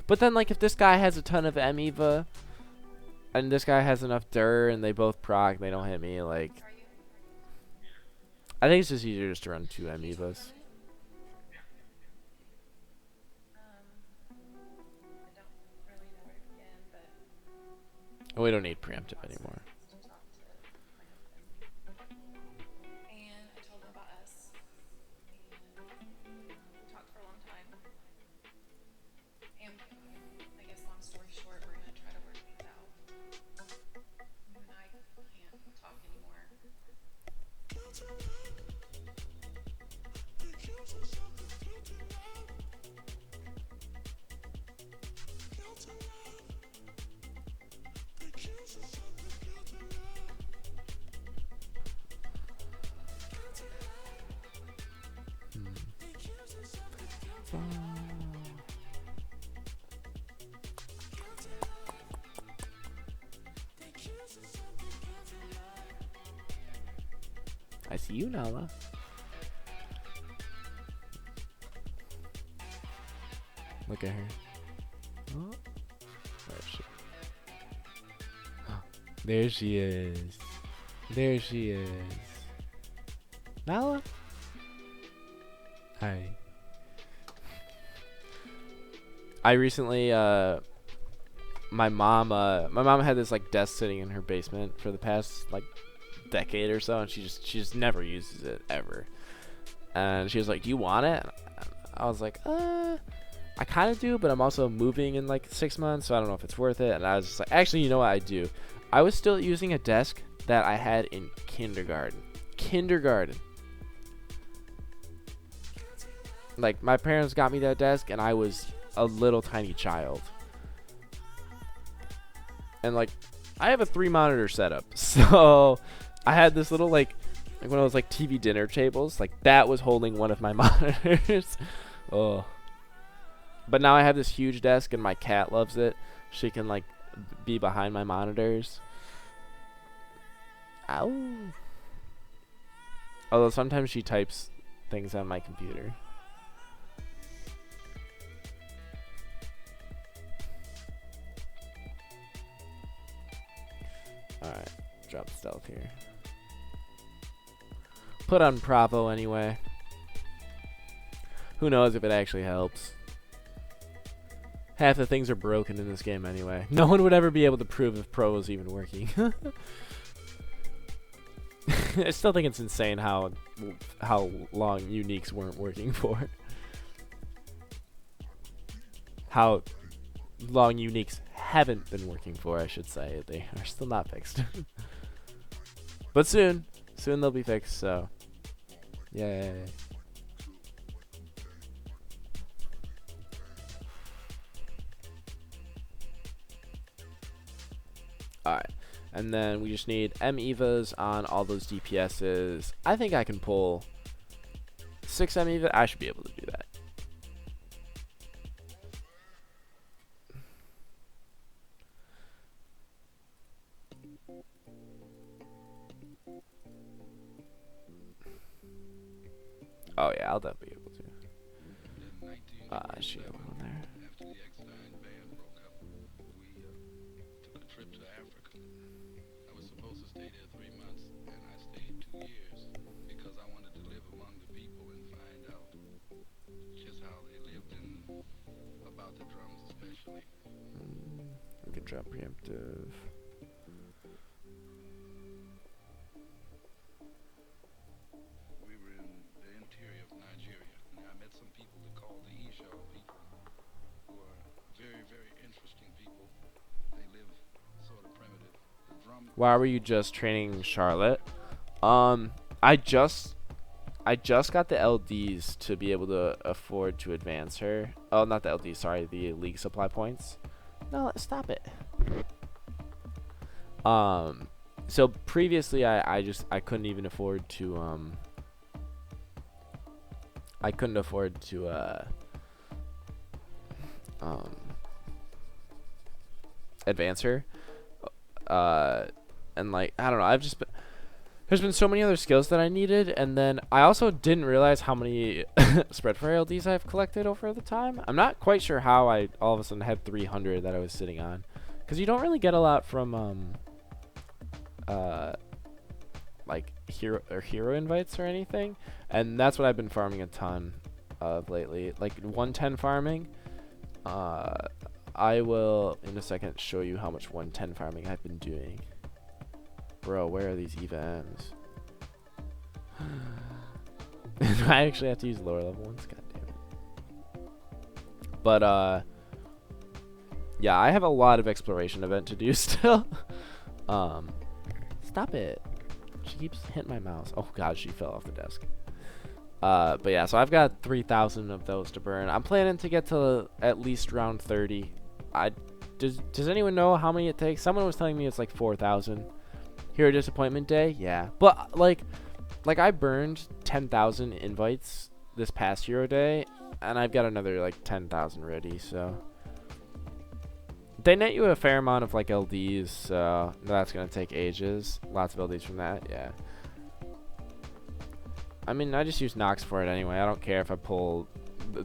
But then, like, if this guy has a ton of Amiva, and this guy has enough Dur, and they both proc, they don't hit me, like, I think it's just easier just to run 2 Amivas. And we don't need preemptive anymore. I see you, Nala. look at her. Oh. There she is. There she is. Nala? Hi. I recently, my mom had this like desk sitting in her basement for the past like decade or so, and she just never uses it ever. And she was like, "Do you want it?" I was like, I kind of do, but I'm also moving in like 6 months, so I don't know if it's worth it." And I was just like, actually, you know what I do? I was still using a desk that I had in kindergarten. Like, my parents got me that desk, and I was a little tiny child. And, like, I have a 3-monitor setup. So, I had this little, like one of those, like, TV dinner tables. Like, that was holding one of my monitors. Oh. But now I have this huge desk, and my cat loves it. She can, like, be behind my monitors. Ow. Although sometimes she types things on my computer. Alright, drop stealth here. Put on Bravo anyway. Who knows if it actually helps. Half the things are broken in this game anyway. No one would ever be able to prove if Pro was even working. I still think it's insane how long uniques weren't working for. How long uniques haven't been working for, I should say. They are still not fixed. But soon they'll be fixed, so yay. Alright, and then we just need M-EVAs on all those DPSs. I think I can pull 6 M-EVA. I should be able to do that. Oh yeah, I'll definitely be able to. I should have one there. We can drop preemptive. We were in the interior of Nigeria, and I met some people that call the Isha people, who are very, very interesting people. They live sort of primitive. The drum. Why were you just training Charlotte? I just got the LDs to be able to afford to advance her. Oh, not the LDs, sorry, the league supply points. No, stop it. So previously I couldn't even afford to advance her. And like, I don't know, there's been so many other skills that I needed, and then I also didn't realize how many Spreadfire LDs I've collected over the time. I'm not quite sure how I all of a sudden had 300 that I was sitting on, because you don't really get a lot from like hero invites or anything, and that's what I've been farming a ton of lately, like 110 farming. I will in a second show you how much 110 farming I've been doing. Bro, where are these EVA M's? I actually have to use lower level ones, god damn it. But yeah, I have a lot of exploration event to do still. Stop it. She keeps hitting my mouse. Oh god, she fell off the desk. But yeah, so I've got 3,000 of those to burn. I'm planning to get to at least round 30. Does anyone know how many it takes? Someone was telling me it's like 4,000. Hero Disappointment Day, yeah. But like I burned 10,000 invites this past Hero Day, and I've got another like 10,000 ready. So they net you a fair amount of like LDs, so that's gonna take ages. Lots of LDs from that, yeah. I mean, I just use Nox for it anyway. I don't care if I pull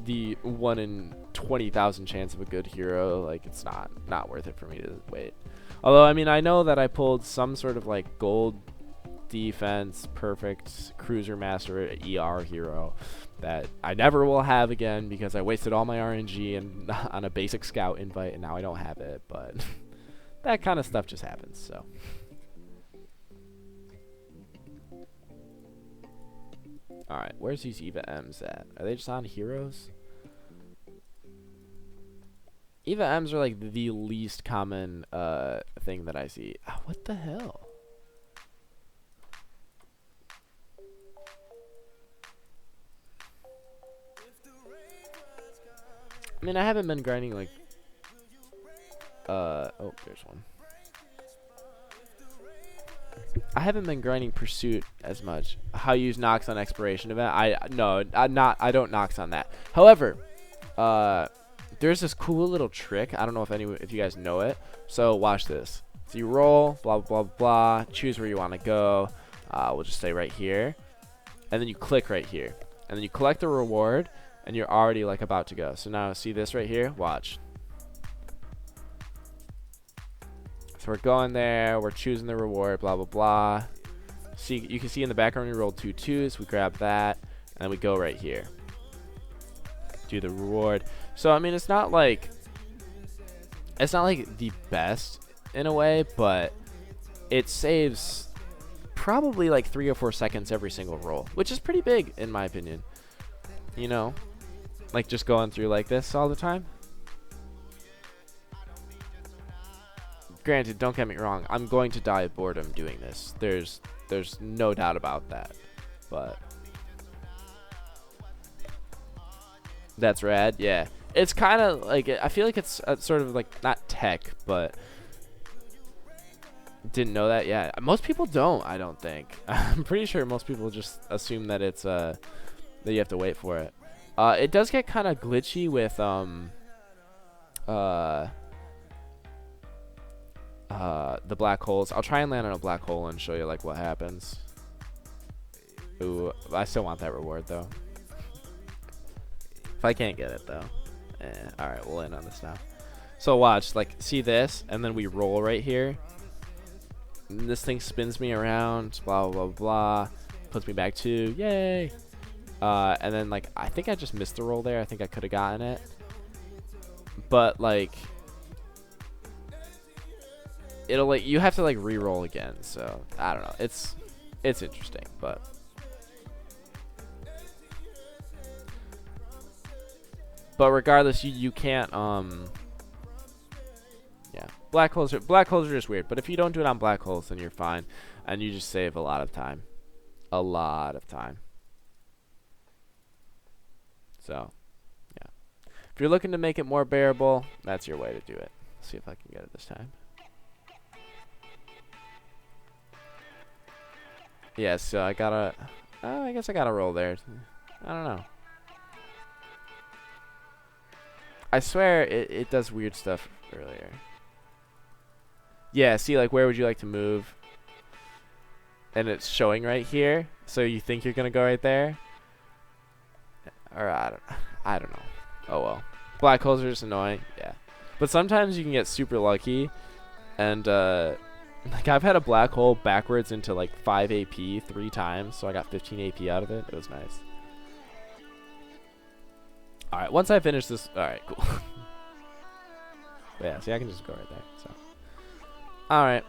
the 1 in 20,000 chance of a good hero, like it's not worth it for me to wait. Although I mean, I know that I pulled some sort of like gold defense perfect cruiser master ER hero that I never will have again because I wasted all my RNG and on a basic scout invite, and now I don't have it. But that kind of stuff just happens. So all right, where's these Eva M's at? Are they just on heroes? Eva M's are like the least common thing that I see. What the hell? I mean, I haven't been grinding like oh, there's one. I haven't been grinding Pursuit as much. How you use Nox on expiration event? I don't Nox on that. However, there's this cool little trick. I don't know if you guys know it. So watch this. So you roll, blah blah blah blah. Choose where you want to go. We'll just say right here, and then you click right here, and then you collect the reward, and you're already like about to go. So now see this right here. Watch. So we're going there. We're choosing the reward. Blah blah blah. See, you can see in the background we rolled 2 2s. We grab that, and we go right here. Do the reward. So I mean, it's not like the best in a way, but it saves probably like 3 or 4 seconds every single roll, which is pretty big in my opinion. You know, like just going through like this all the time. Granted, don't get me wrong, I'm going to die of boredom doing this. There's no doubt about that. But that's rad, yeah. It's kind of like, I feel like it's sort of like, not tech, but didn't know that, yeah. Most people don't, I don't think. I'm pretty sure most people just assume that it's, that you have to wait for it. It does get kind of glitchy with, the black holes. I'll try and land on a black hole and show you like what happens. Ooh, I still want that reward though. If I can't get it though. Alright, we'll land on this now. So watch, like, see this, and then we roll right here. And this thing spins me around, blah, blah, blah, blah. Puts me back 2, yay! And then, like, I think I just missed the roll there. I think I could have gotten it. But, like, it'll, like, you have to, like, re-roll again. So, I don't know. It's interesting, but regardless, you can't, yeah, black holes are just weird, but if you don't do it on black holes, then you're fine, and you just save a lot of time. So, yeah, if you're looking to make it more bearable, that's your way to do it. Let's see if I can get it this time. Yeah, so I guess I gotta roll there. I don't know. I swear it does weird stuff earlier. Yeah, see, like, where would you like to move? And it's showing right here, so you think you're gonna go right there? Or I don't know. Oh well. Black holes are just annoying, yeah. But sometimes you can get super lucky, and like, I've had a black hole backwards into like 5 AP 3 times, so I got 15 AP out of it. It was nice. Alright, once I finish this, alright, cool. But yeah, see, I can just go right there, so. Alright,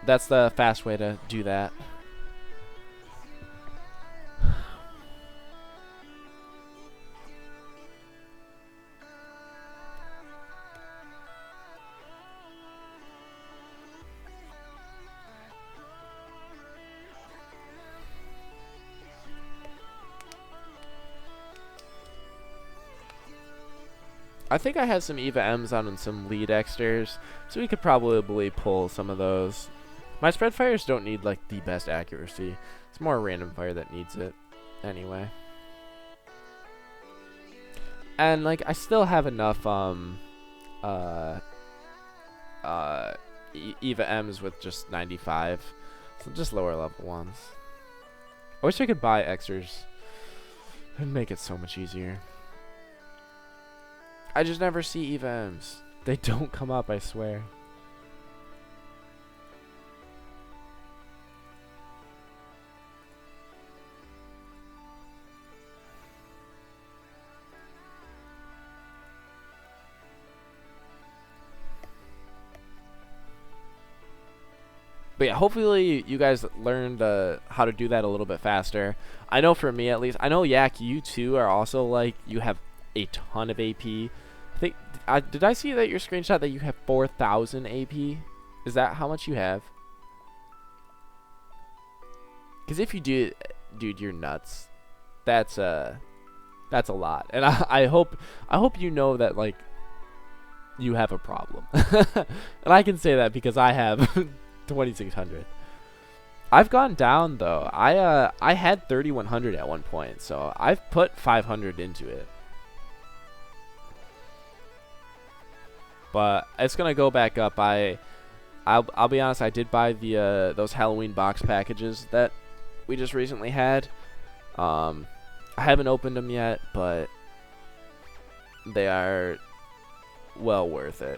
that's the fast way to do that. I think I had some Eva M's on and some lead Exters, so we could probably pull some of those. My spread fires don't need like the best accuracy. It's more a random fire that needs it anyway. And like, I still have enough Eva M's with just 95, so just lower level ones. I wish I could buy Exters. It'd make it so much easier. I just never see EVMs. They don't come up, I swear. But yeah, hopefully you guys learned how to do that a little bit faster. I know for me at least. I know, Yak, you too are also like, you have a ton of AP. I think, did I see that your screenshot that you have 4,000 AP? Is that how much you have? Because if you do, dude, you're nuts. That's a lot. And I hope you know that, like, you have a problem. And I can say that because I have 2,600. I've gone down though. I had 3,100 at one point, so I've put 500 into it. But it's gonna go back up. I'll be honest. I did buy the those Halloween box packages that we just recently had. I haven't opened them yet, but they are well worth it.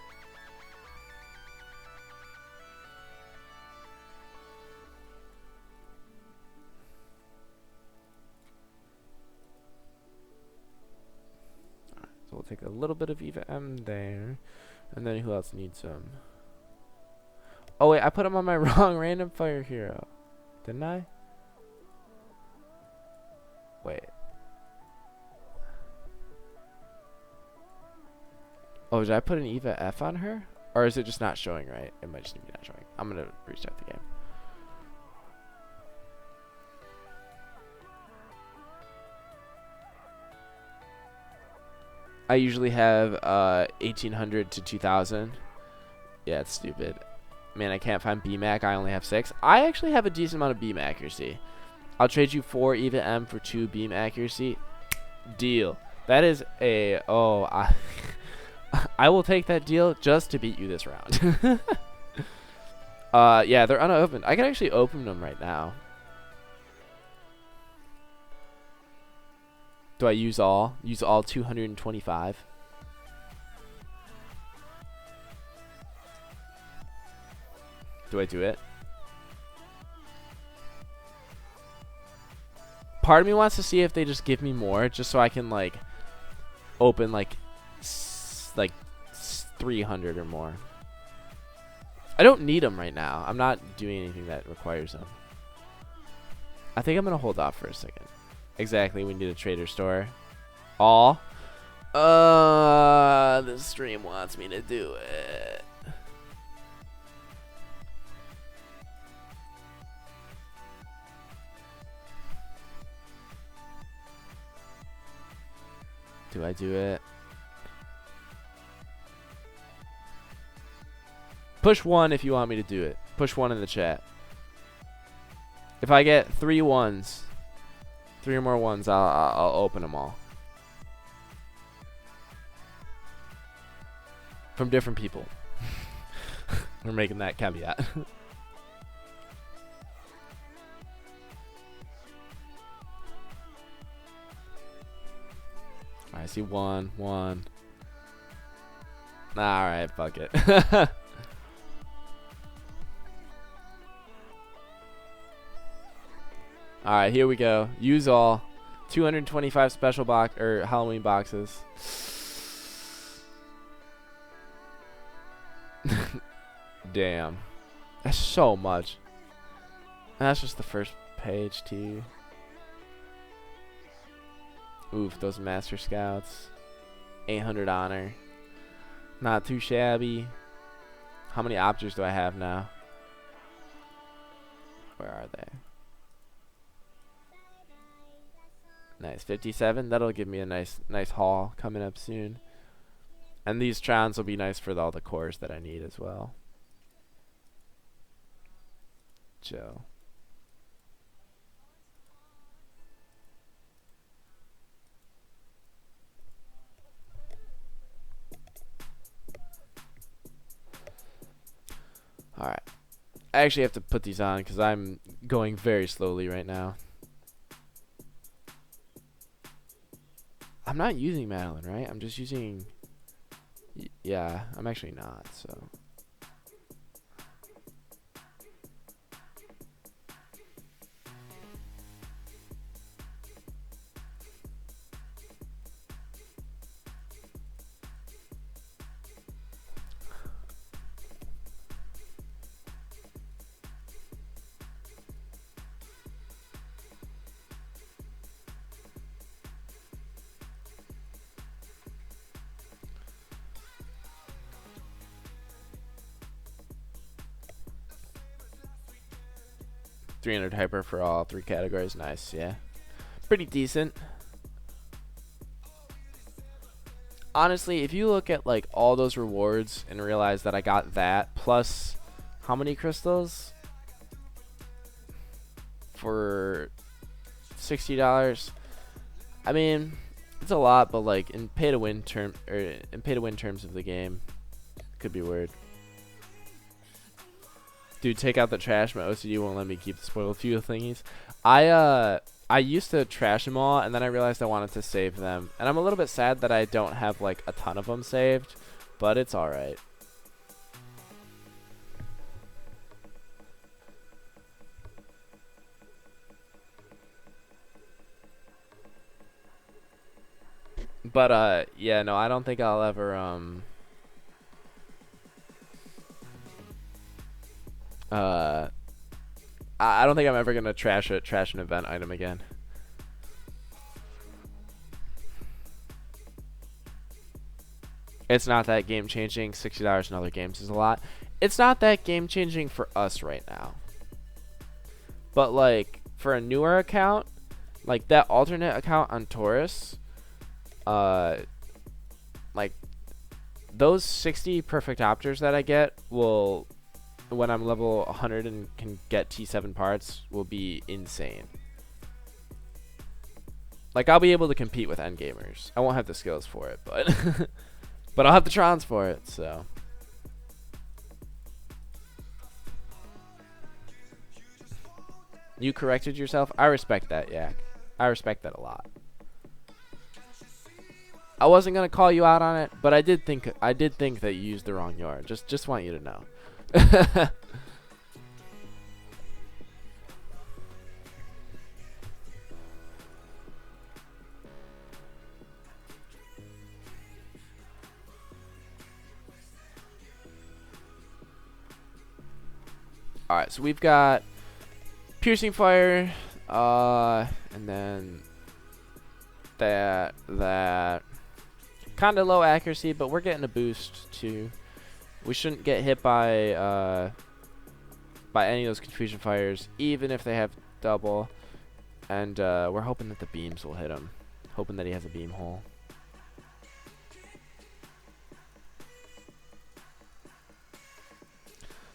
So we'll take a little bit of Eva M there. And then who else needs some? Oh wait, I put him on my wrong random fire hero. Didn't I? Wait. Oh, did I put an Eva F on her? Or is it just not showing right? It might just be not showing. I'm gonna restart the game. I usually have 1,800 to 2,000. Yeah, it's stupid. Man, I can't find BMAC. I only have 6. I actually have a decent amount of beam accuracy. I'll trade you 4 Eva M for 2 beam accuracy. Deal. That is a... Oh, I will take that deal just to beat you this round. Yeah, they're unopened. I can actually open them right now. Do I use all? Use all 225? Do I do it? Part of me wants to see if they just give me more, just so I can like open like 300 or more. I don't need them right now. I'm not doing anything that requires them. I think I'm gonna hold off for a second. Exactly, we need a trader store. All. The stream wants me to do it. Do I do it? Push 1 if you want me to do it. Push 1 in the chat. If I get 3 ones, 3 or more ones, I'll open them all. From different people. We're making that caveat. I see one. Alright, fuck it. Alright, here we go. Use all. 225 special box or Halloween boxes. Damn. That's so much. And that's just the first page too. Oof, those Master Scouts. 800 honor. Not too shabby. How many objects do I have now? Where are they? Nice, 57. That'll give me a nice haul coming up soon. And these trons will be nice for all the cores that I need as well. Joe. Alright. I actually have to put these on because I'm going very slowly right now. I'm not using Madeline, right? I'm just using Yeah, I'm actually not, so. $300 hyper for all 3 categories. Nice, yeah. Pretty decent. Honestly, if you look at like all those rewards and realize that I got that plus how many crystals for $60? I mean, it's a lot, but like in pay to win terms of the game, it could be weird. Dude, take out the trash. My OCD won't let me keep the spoiled fuel thingies. I used to trash them all, and then I realized I wanted to save them. And I'm a little bit sad that I don't have like a ton of them saved, but it's alright. But yeah, no, I don't think I'll ever I don't think I'm ever gonna trash an event item again. It's not that game changing. $60 in other games is a lot. It's not that game changing for us right now. But like for a newer account, like that alternate account on Taurus, like those 60 perfect opters that I get will, when I'm level 100 and can get T7 parts, will be insane. Like I'll be able to compete with endgamers. I won't have the skills for it, but but I'll have the trons for it, so. You corrected yourself? I respect that, Yak. I respect that a lot. I wasn't gonna call you out on it, but I did think that you used the wrong yard. Just want you to know. Alright, so we've got piercing fire, and then that kind of low accuracy, but we're getting a boost too. We shouldn't get hit by any of those confusion fires, even if they have double. And we're hoping that the beams will hit him. Hoping that he has a beam hole.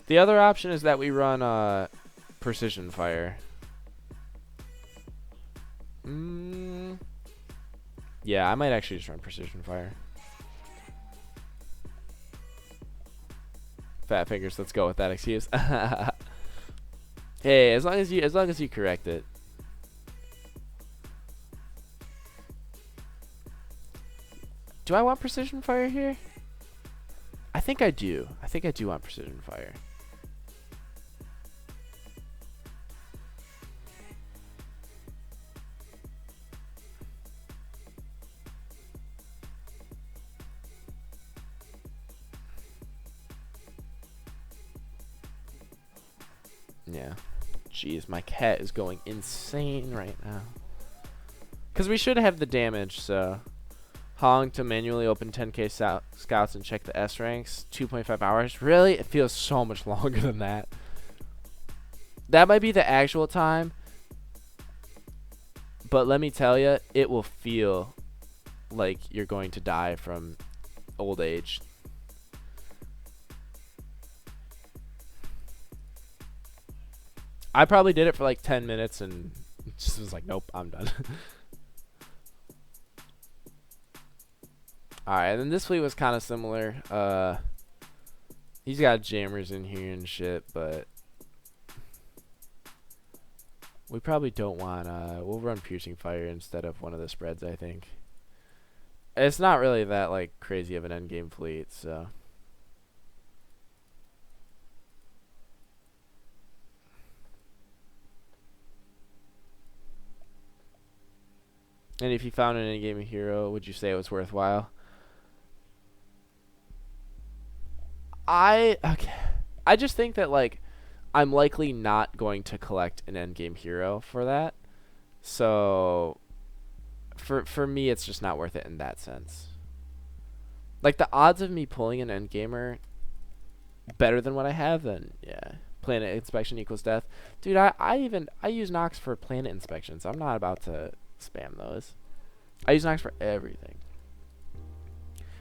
The other option is that we run precision fire. Yeah, I might actually just run precision fire. Fat fingers, let's go with that excuse. Hey, as long as you correct it. Do I want precision fire here? I think I do. I think I do want precision fire. Yeah. Jeez, my cat is going insane right now. Because we should have the damage, so. Hong to manually open 10k scouts and check the S ranks. 2.5 hours. Really? It feels so much longer than that. That might be the actual time. But let me tell you, it will feel like you're going to die from old age. I probably did it for like 10 minutes and just was like, nope, I'm done. Alright, and then this fleet was kind of similar. He's got jammers in here and shit, but we probably don't want, we'll run piercing fire instead of one of the spreads, I think. It's not really that like crazy of an endgame fleet, so. And if you found an endgame hero, would you say it was worthwhile? Okay. I just think that like I'm likely not going to collect an endgame hero for that. So for me it's just not worth it in that sense. Like the odds of me pulling an endgamer better than what I have, then yeah. Planet inspection equals death. Dude, I use Nox for planet inspections. I'm not about to spam those. I use Nox for everything.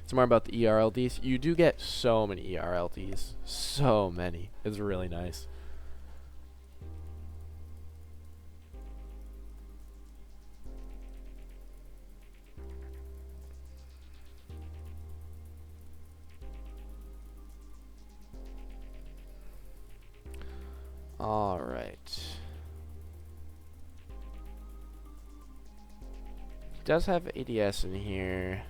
It's more about the ERLDs. You do get so many ERLDs. So many. It's really nice. All right. Does have ADS in here.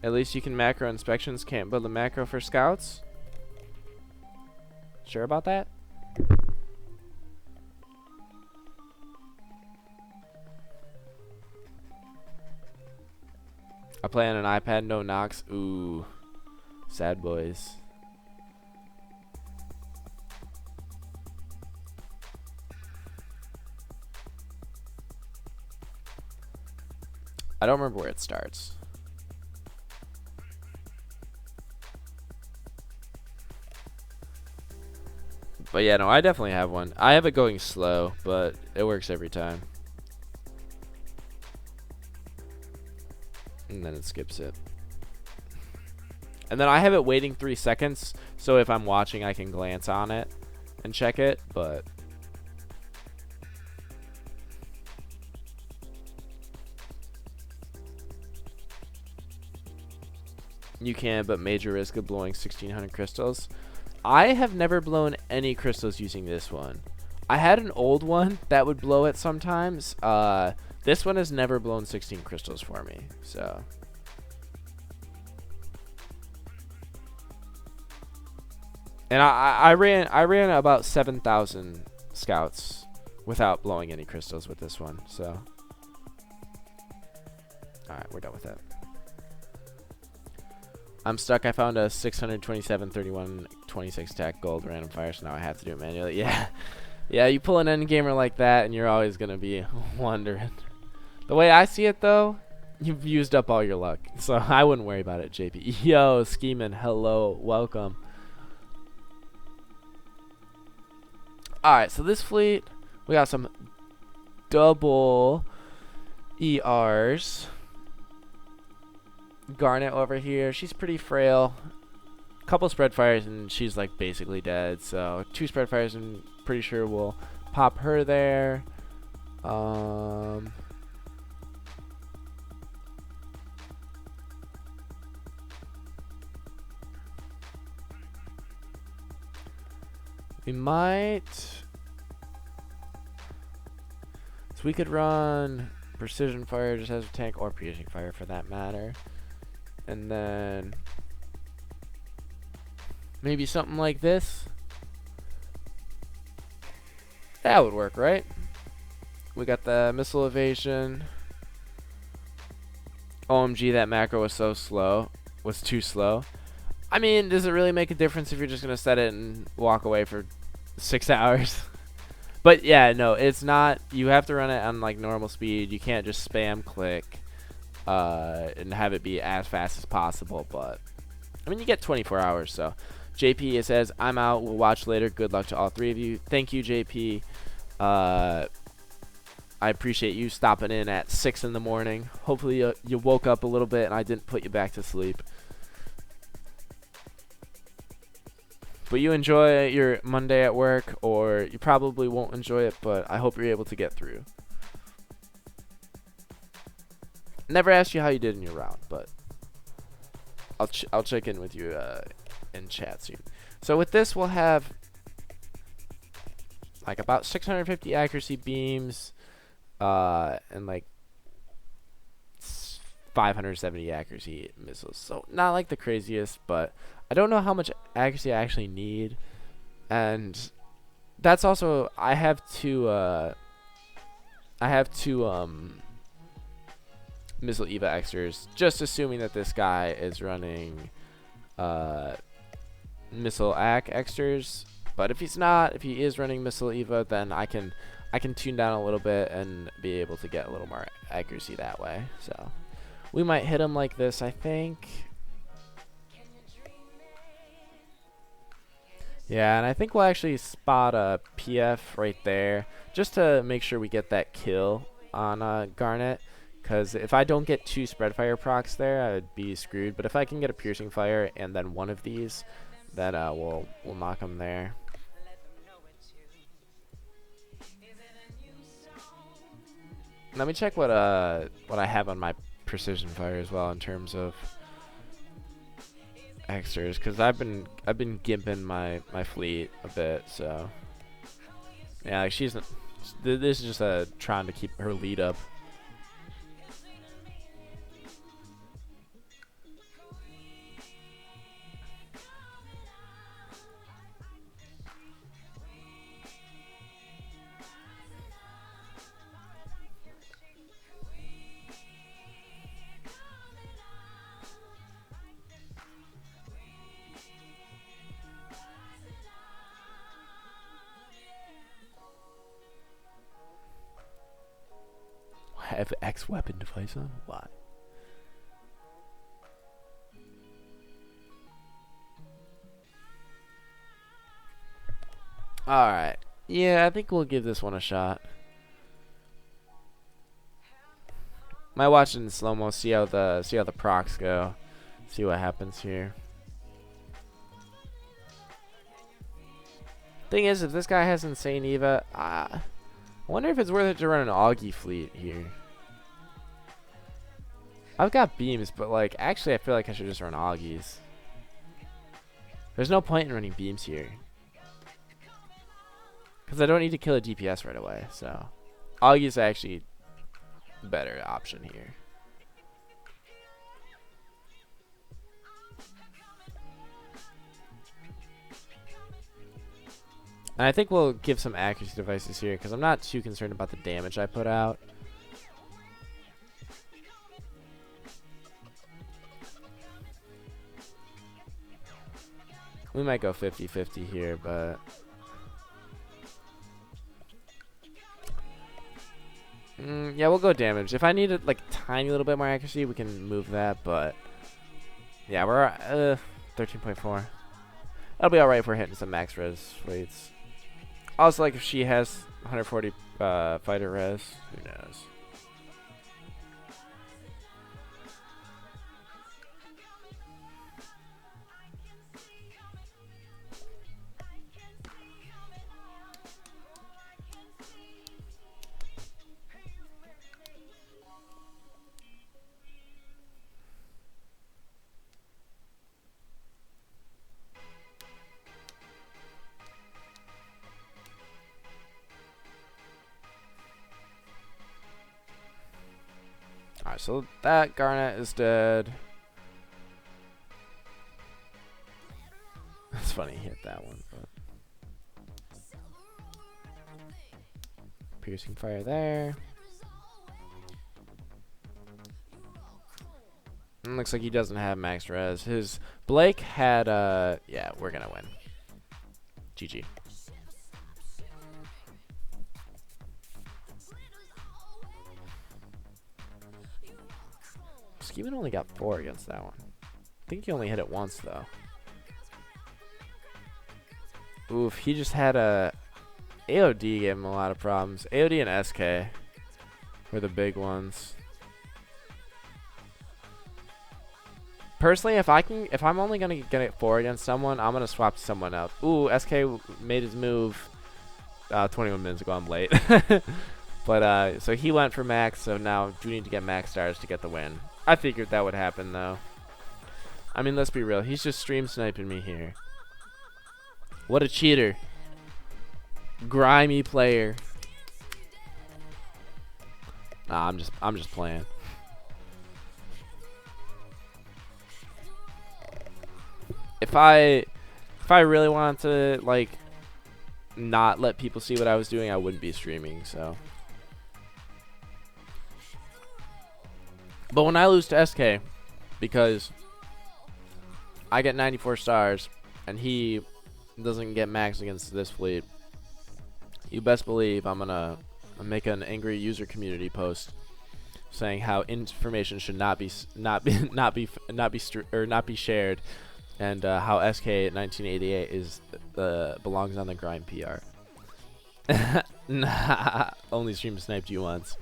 At least you can macro inspections. Can't build a macro for scouts. Sure about that? I play on an iPad, no Nox. Ooh. Sad boys. I don't remember where it starts. But yeah, no, I definitely have one. I have it going slow, but it works every time. And then it skips it. And then I have it waiting 3 seconds, so if I'm watching I can glance on it and check it, but you can, but major risk of blowing 1600 crystals. I have never blown any crystals using this one. I had an old one that would blow it sometimes. This one has never blown 16 crystals for me, so. And I ran about 7,000 scouts without blowing any crystals with this one, so. Alright, we're done with that. I'm stuck. I found a 627, 31, 26 attack gold random fire, so now I have to do it manually. Yeah. Yeah, you pull an endgamer like that, and you're always going to be wondering. The way I see it, though, you've used up all your luck, so I wouldn't worry about it, JP. Yo, Schemin', hello, welcome. Alright, so this fleet, we got some double ERs. Garnet over here, she's pretty frail. Couple spread fires and she's like basically dead. So 2 spread fires and pretty sure we'll pop her there. We might. So we could run precision fire just as a tank, or piercing fire for that matter. And then maybe something like this. That would work, right? We got the missile evasion. OMG, that macro was so slow. Was too slow. I mean, does it really make a difference if you're just going to set it and walk away for 6 hours? But yeah, no, it's not. You have to run it on like normal speed. You can't just spam click and have it be as fast as possible. But I mean, you get 24 hours. So JP, it says, I'm out. We'll watch later. Good luck to all 3 of you. Thank you, JP. I appreciate you stopping in at 6 in the morning. Hopefully you woke up a little bit and I didn't put you back to sleep. But you enjoy your Monday at work, or you probably won't enjoy it, but I hope you're able to get through. Never asked you how you did in your round, but I'll check in with you in chat soon. So with this, we'll have like about 650 accuracy beams, and like 570 accuracy missiles. So not like the craziest, but I don't know how much accuracy I actually need. And that's also, I have two missile EVA extras, just assuming that this guy is running missile AC extras. But if he's not, if he is running missile EVA, then I can tune down a little bit and be able to get a little more accuracy that way. So we might hit him like this, I think. Yeah, and I think we'll actually spot a PF right there, just to make sure we get that kill on Garnet. Because if I don't get 2 spread fire procs there, I would be screwed. But if I can get a piercing fire and then one of these, then we'll knock him there. Let me check what I have on my precision fire as well in terms of extras, because I've been gimping my fleet a bit. So yeah, like this is just trying to keep her lead up. Have X weapon device on? Why? Alright. Yeah, I think we'll give this one a shot. Might watch it in slow-mo, see how the procs go. See what happens here. Thing is, if this guy has insane EVA, I wonder if it's worth it to run an Augie fleet here. I've got beams, but like, actually I feel like I should just run Augies. There's no point in running beams here, because I don't need to kill a DPS right away, so Augie's actually a better option here. And I think we'll give some accuracy devices here, because I'm not too concerned about the damage I put out. We might go 50-50 here, but yeah, we'll go damage. If I needed like a tiny little bit more accuracy, we can move that, but yeah, we're 13.4. That'll be alright if we're hitting some max res fleets. Also, like, if she has 140 fighter res, who knows? Alright, so that Garnet is dead. It's funny he hit that one, but piercing fire there. And looks like he doesn't have max res. His Blake had yeah, we're gonna win. GG. Skeeman only got 4 against that one. I think he only hit it once though. Oof, he just had a AOD gave him a lot of problems. AOD and SK were the big ones. Personally, if I'm only gonna get it 4 against someone, I'm gonna swap to someone else. Ooh, SK made his move 21 minutes ago. I'm late. But so he went for max, so now we need to get max stars to get the win. I figured that would happen though. I mean, let's be real, he's just stream sniping me here. What a cheater. Grimy player. Nah, I'm just playing. If I really wanted to like not let people see what I was doing, I wouldn't be streaming, so. But when I lose to SK, because I get 94 stars and he doesn't get max against this fleet, you best believe I'm gonna make an angry user community post saying how information should not be shared, and how SK 1988 is belongs on the grind PR. Nah, only stream sniped you once.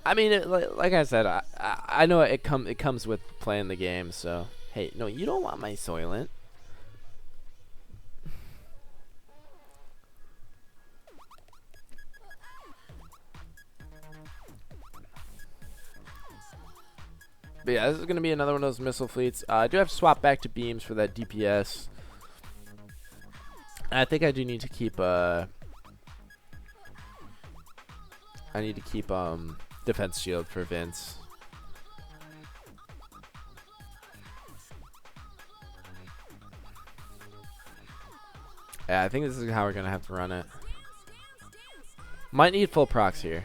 I mean, like I said, I know it comes with playing the game. So hey, no, you don't want my Soylent. But yeah, this is gonna be another one of those missile fleets. I do have to swap back to beams for that DPS. And I think I do need to keep defense shield for Vince. Yeah, I think this is how we're gonna have to run it. Might need full procs here.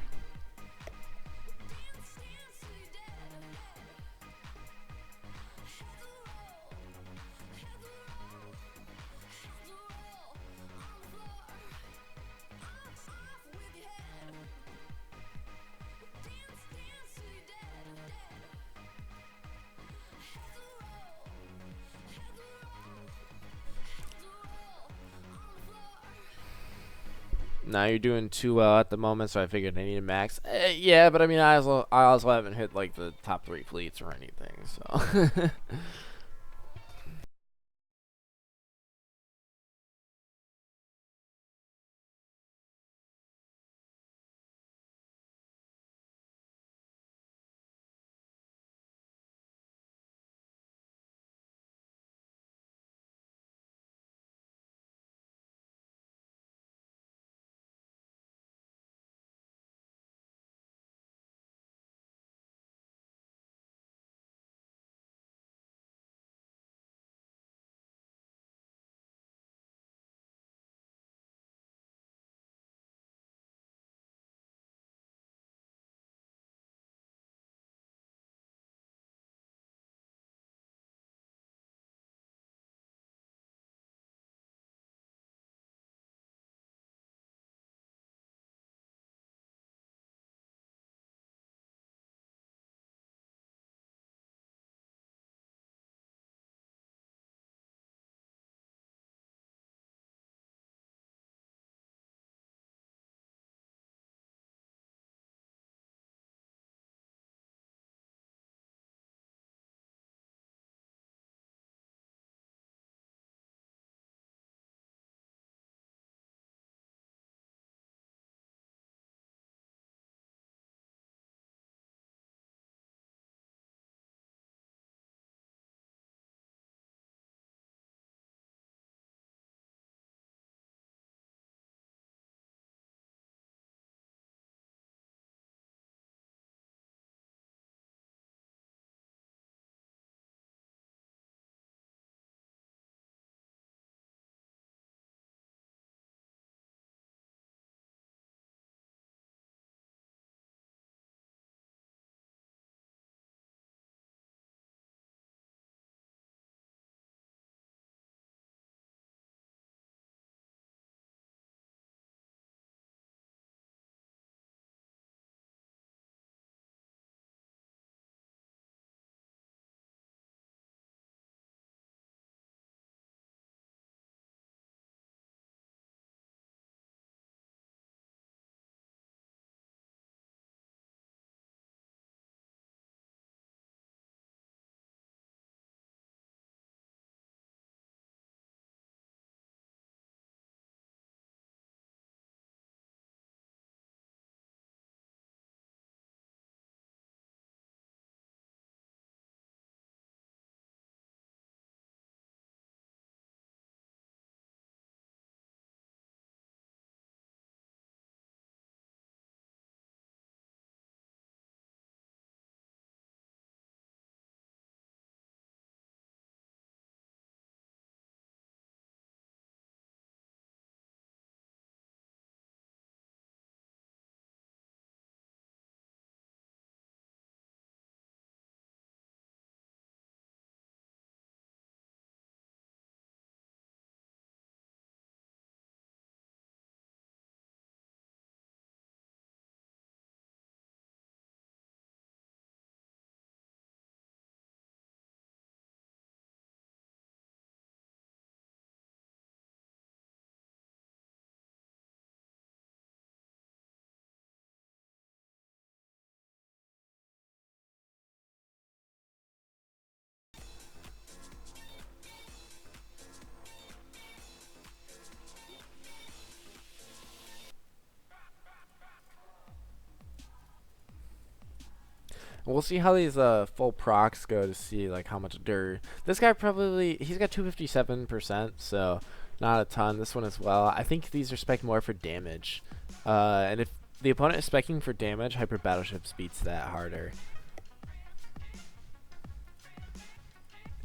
Now you're doing too well at the moment, so I figured I needed max. Yeah, but I mean, I also haven't hit like the top 3 fleets or anything, so. We'll see how these full procs go to see like how much dirt. This guy probably he's got 257%, so not a ton. This one as well. I think these are spec'd more for damage. And if the opponent is spec'ing for damage, Hyper Battleships beats that harder.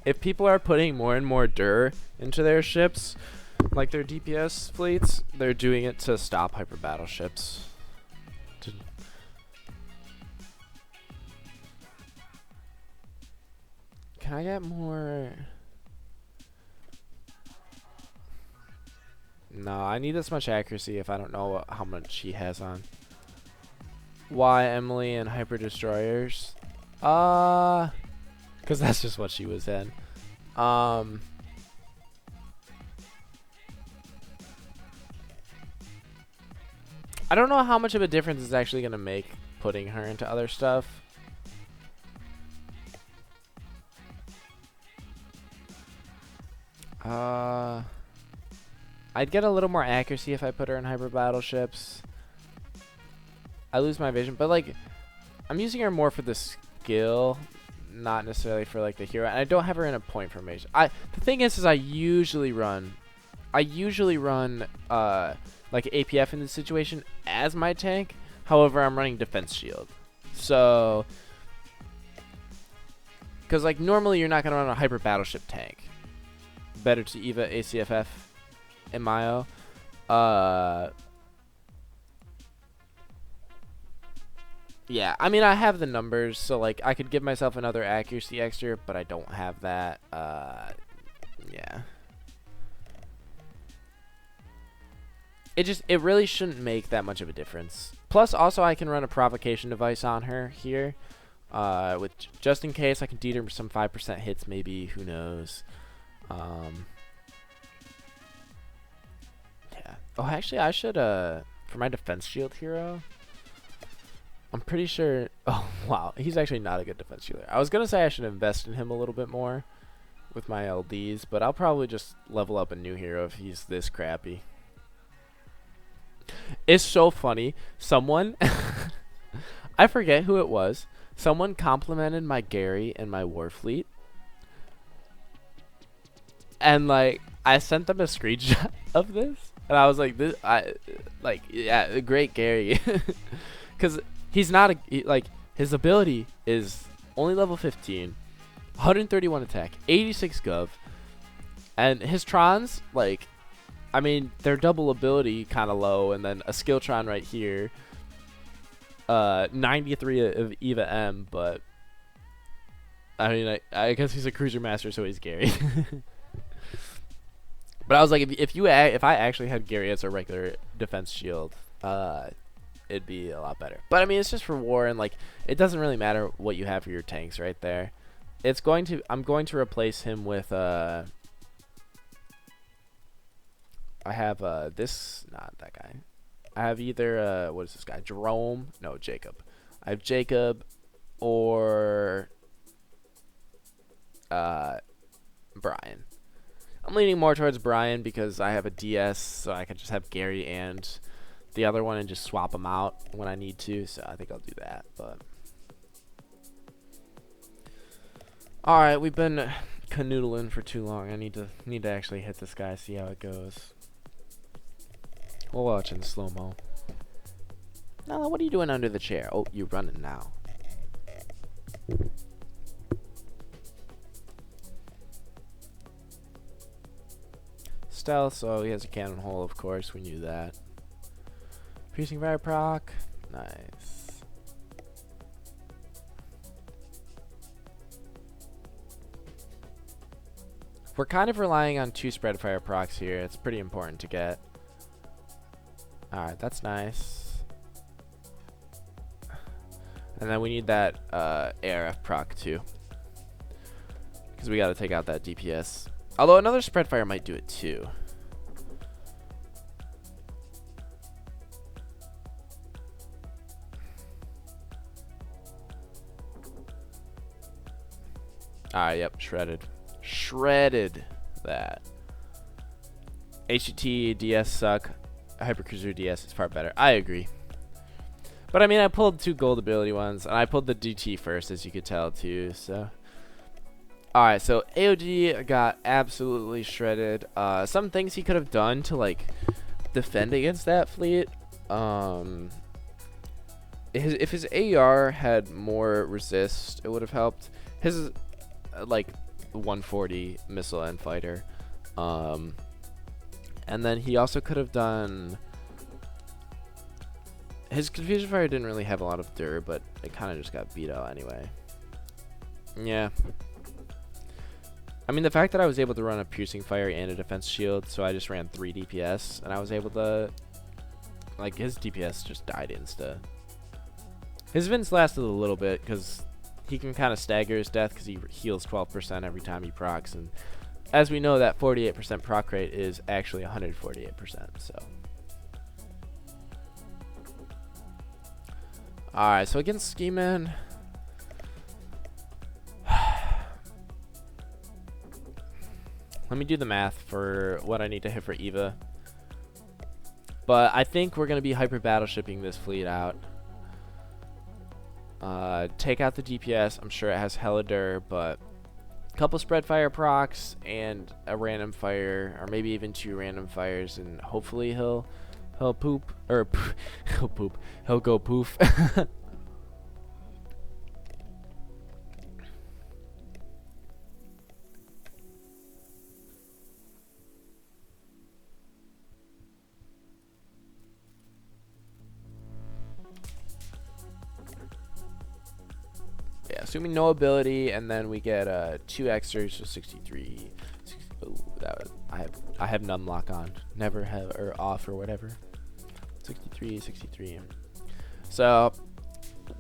If people are putting more and more dir into their ships, like their DPS fleets, they're doing it to stop Hyper Battleships. Can I get more? No, I need this much accuracy if I don't know how much she has on. Why Emily and Hyper Destroyers? Because that's just what she was in. I don't know how much of a difference it's actually going to make putting her into other stuff. I'd get a little more accuracy if I put her in Hyper Battleships. I lose my vision, but like, I'm using her more for the skill, not necessarily for like the hero. And I don't have her in a point formation. The thing is I usually run like APF in this situation as my tank. However, I'm running defense shield, so because like normally you're not gonna run a Hyper Battleship tank. Better to Eva ACFF in Mayo. Yeah, I mean I have the numbers, so like I could give myself another accuracy extra, but I don't have that. Yeah. It really shouldn't make that much of a difference. Plus, also I can run a provocation device on her here, with just in case I can deter some 5% hits, maybe. Who knows? Yeah. Oh, actually, I should for my defense shield hero. I'm pretty sure. Oh wow, he's actually not a good defense shielder. I was gonna say I should invest in him a little bit more with my LDs, but I'll probably just level up a new hero if he's this crappy. It's so funny. Someone, I forget who it was. Someone complimented my Gary and my Warfleet, and like I sent them a screenshot of this, and I was like, yeah, great Gary, because he's not like his ability is only level 15, 131 attack, 86 gov, and his Trons, like, I mean, their double ability kind of low, and then a skill Tron right here, 93 of Eva M, but I mean, I guess he's a cruiser master, so he's Gary. But I was like, if I actually had Gary as a regular defense shield, it'd be a lot better. But I mean, it's just for war, and like it doesn't really matter what you have for your tanks right there. I'm going to replace him with I have this, not that guy. I have either what is this guy? Jerome? No, Jacob. I have Jacob or Brian. I'm leaning more towards Brian because I have a DS, so I can just have Gary and the other one and just swap them out when I need to. So I think I'll do that. But all right, we've been canoodling for too long. I need to actually hit this guy, see how it goes. We'll watch in slow mo. Nala, what are you doing under the chair? Oh, you're running now. Stealth, so he has a cannon hole, of course. We knew that. Piercing fire proc. Nice. We're kind of relying on 2 spread fire procs here. It's pretty important to get. Alright, that's nice. And then we need that ARF proc too, because we got to take out that DPS. Although another spread fire might do it too. Alright, yep, shredded. Shredded that. HGT DS suck. Hypercruiser DS is far better. I agree. But I mean, I pulled 2 gold ability ones, and I pulled the DT first, as you could tell too. So, all right. So AOG got absolutely shredded. Some things he could have done to like defend against that fleet. If his AR had more resist, it would have helped. His like 140 missile and fighter, and then he also could have done. His Confusion Fire didn't really have a lot of dur, but it kind of just got beat out anyway. Yeah. I mean, the fact that I was able to run a Piercing Fire and a Defense Shield, so I just ran 3 DPS, and I was able to... Like, his DPS just died insta. His Vince lasted a little bit, because he can kind of stagger his death, because he heals 12% every time he procs, and as we know, that 48% proc rate is actually 148%, so... Alright, so against Ski Man, let me do the math for what I need to hit for Eva. But I think we're going to be hyper battleshipping this fleet out. Take out the DPS. I'm sure it has Helidur, but a couple spread fire procs and a random fire, or maybe even 2 random fires, and hopefully he'll poop, or he'll poop. He'll go poof. Yeah, assuming no ability, and then we get 2 extras, so 63. Oh, that was, I have numlock on, never have, or off or whatever. 63. So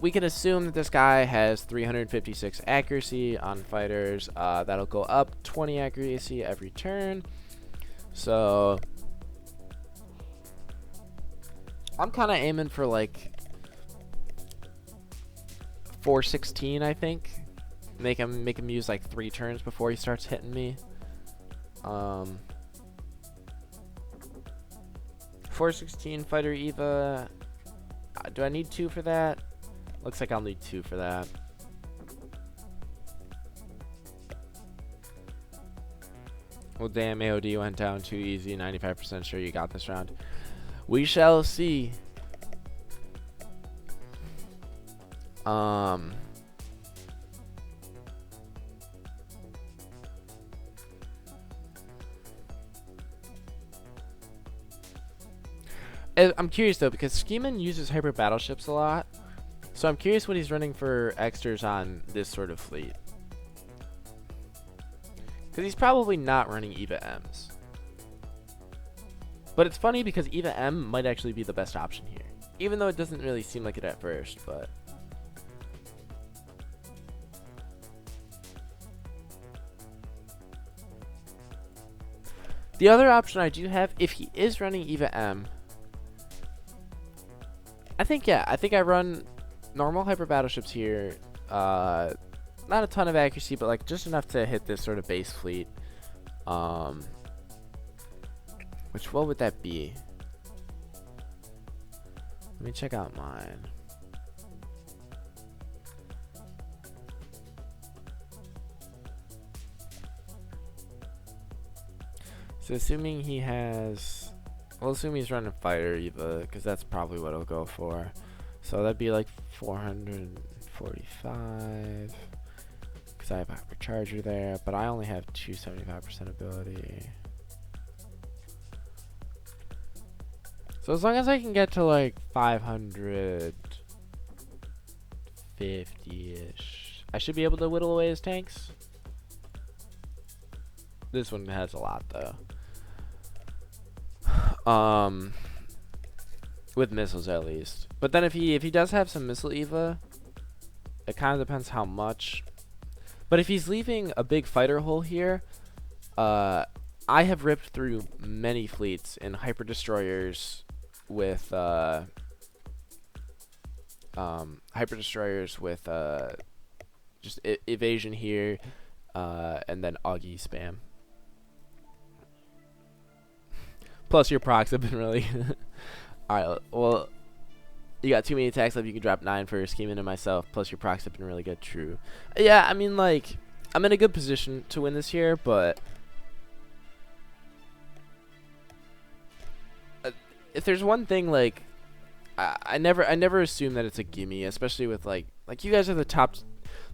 we can assume that this guy has 356 accuracy on fighters. That'll go up 20 accuracy every turn. So I'm kind of aiming for like 416, I think. Make him use like 3 turns before he starts hitting me. 416 fighter Eva. Do I need 2 for that? Looks like I'll need 2 for that. Well, damn, AOD went down too easy. 95% sure you got this round. We shall see. I'm curious though, because Scheman uses hyper battleships a lot, so I'm curious what he's running for extras on this sort of fleet. Because he's probably not running Eva M's. But it's funny because Eva M might actually be the best option here, even though it doesn't really seem like it at first, but... The other option I do have, if he is running Eva M, I think I run normal hyper battleships here. Not a ton of accuracy, but like just enough to hit this sort of base fleet. Which what would that be? Let me check out mine. So assuming he has, we'll assume he's running fighter Eva, because that's probably what he'll go for. So that'd be like 445, because I have a hypercharger there, but I only have 275% ability. So as long as I can get to like 550-ish, I should be able to whittle away his tanks. This one has a lot though. With missiles at least. But then if he does have some missile Eva, it kind of depends how much. But if he's leaving a big fighter hole here, I have ripped through many fleets in hyper destroyers with just evasion here, and then Augie spam. Plus your procs have been really Alright, well, You got too many attacks left. You can drop 9 for scheming to myself. Plus your procs have been really good. True. Yeah, I mean, like, I'm in a good position to win this year, but if there's one thing, like, I never assume that it's a gimme, especially with like you guys are the top,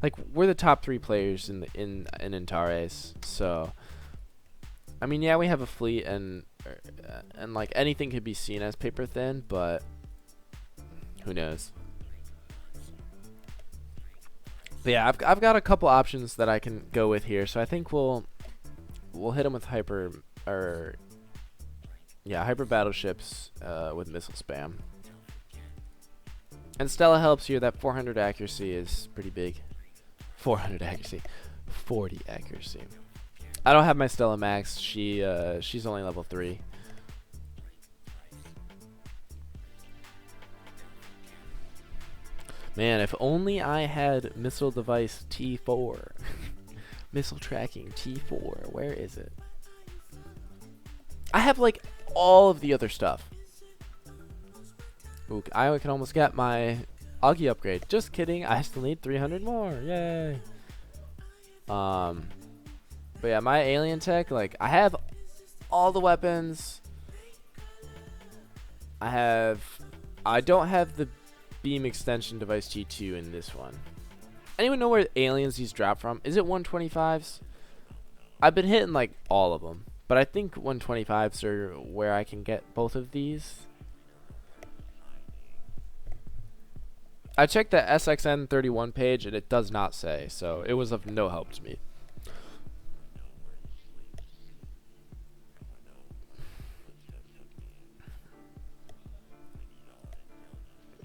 like we're the top 3 players in Antares. So, I mean, yeah, we have a fleet and like anything could be seen as paper thin, but who knows? But yeah, I've got a couple options that I can go with here, so I think we'll hit them with hyper battleships with missile spam. And Stella helps here. That 400 accuracy is pretty big. 400 accuracy, 40 accuracy. I don't have my Stella max. She's only level 3. Man, if only I had missile device T4. Missile tracking T4. Where is it? I have like all of the other stuff. Ooh, I can almost get my Augie upgrade. Just kidding. I still need 300 more. Yay. But yeah, my alien tech, like, I have all the weapons. I don't have the beam extension device T2 in this one. Anyone know where aliens these drop from? Is it 125s? I've been hitting like all of them, but I think 125s are where I can get both of these. I checked the SXN31 page and it does not say, so it was of no help to me.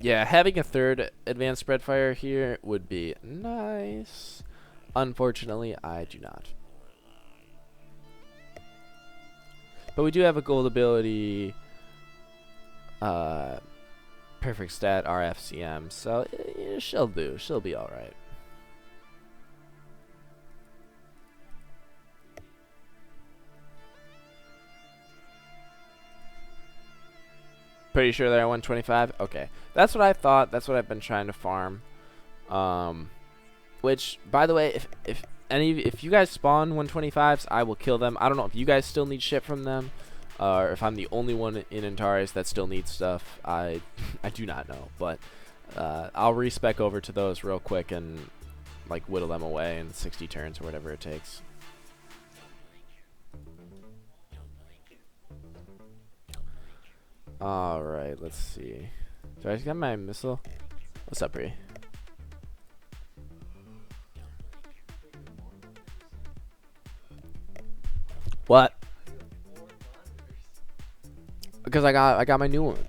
Yeah, having a third advanced spread fire here would be nice. Unfortunately, I do not. But we do have a gold ability, perfect stat RFCM, so yeah, she'll do. She'll be alright. Pretty sure they're at 125? Okay. That's what I thought. That's what I've been trying to farm. Which, by the way, if you guys spawn 125s, I will kill them. I don't know if you guys still need shit from them, or if I'm the only one in Antares that still needs stuff. I do not know, but I'll respec over to those real quick and like whittle them away in 60 turns or whatever it takes. Alright, let's see. Do I just got my missile? What's up, Bree? What? Because I got my new one.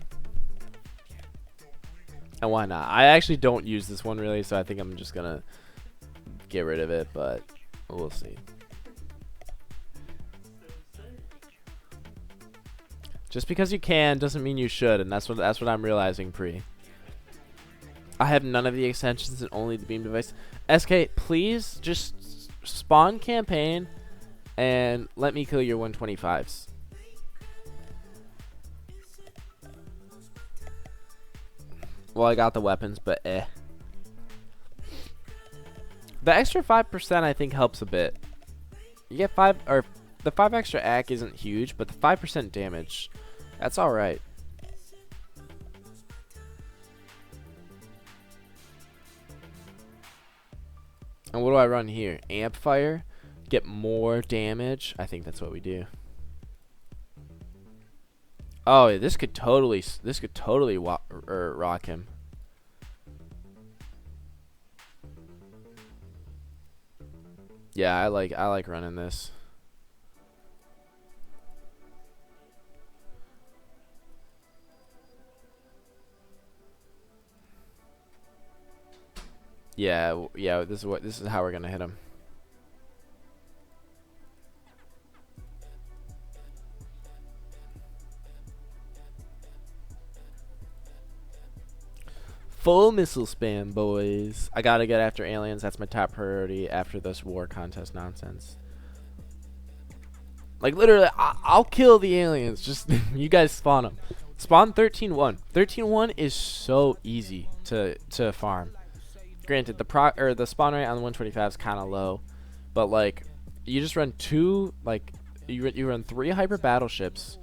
And why not? I actually don't use this one really, so I think I'm just gonna get rid of it, but we'll see. Just because you can doesn't mean you should, and that's what I'm realizing, Pre. I have none of the extensions and only the beam device. SK, please just spawn campaign and let me kill your 125s. Well, I got the weapons, but eh. The extra 5% I think helps a bit. You get 5, or the 5 extra AC isn't huge, but the 5% damage, that's alright. And what do I run here? Amp fire? Get more damage? I think that's what we do. Oh, this could totally rock him. Yeah, I like running this. Yeah, this is how we're gonna hit him. Full missile spam, boys. I gotta get after aliens. That's my top priority after this war contest nonsense. Like, literally, I'll kill the aliens. Just, you guys spawn them. Spawn 13-1. 13-1 is so easy to farm. Granted, the spawn rate on the 125 is kind of low, but like you just run you run 3 hyper battleships,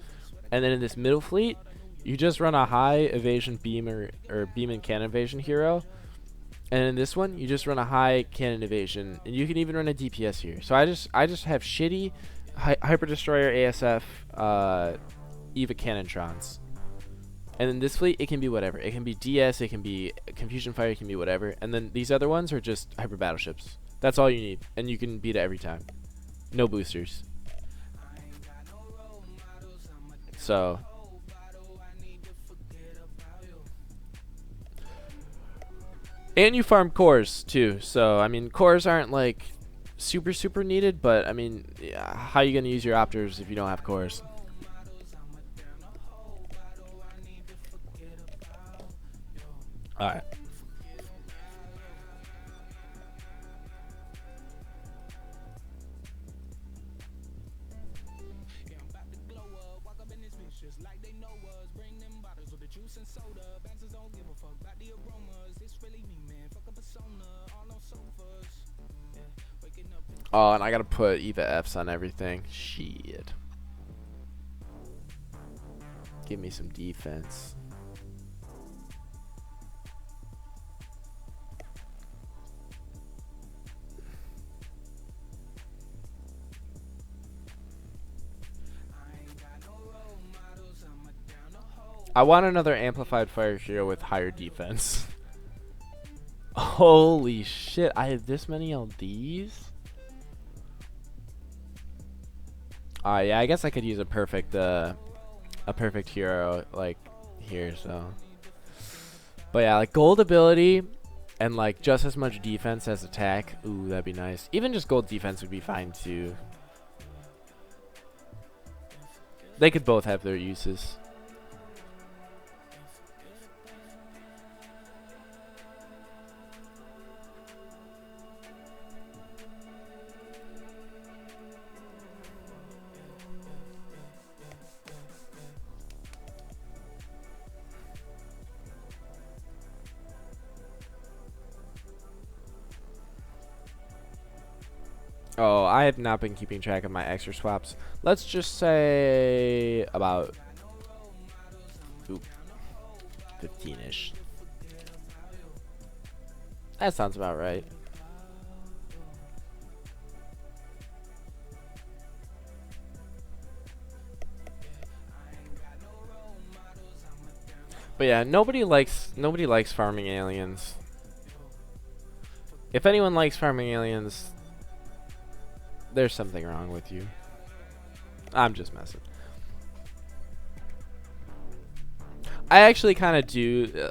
and then in this middle fleet, you just run a high evasion beam and cannon evasion hero, and in this one, you just run a high cannon evasion, and you can even run a DPS here. So I just have shitty hyper destroyer ASF Eva Cannontrons. And in this fleet, it can be whatever. It can be DS, it can be Confusion Fire, it can be whatever. And then these other ones are just hyper battleships. That's all you need, and you can beat it every time. No boosters. So and you farm cores too. So I mean, cores aren't like super needed, but I mean, yeah, how are you gonna use your opters if you don't have cores? Alright. Oh, and I gotta put Eva Fs on everything. Shit. Give me some defense. I want another amplified fire hero with higher defense. Holy shit, I have this many LDs? Yeah, I guess I could use a perfect hero like here, so. But yeah, like gold ability and like just as much defense as attack. Ooh, that'd be nice. Even just gold defense would be fine too. They could both have their uses. Oh, I have not been keeping track of my extra swaps. Let's just say about 15-ish. That sounds about right. But yeah, nobody likes farming aliens. If anyone likes farming aliens, there's something wrong with you. I'm just messing. I actually kind of do.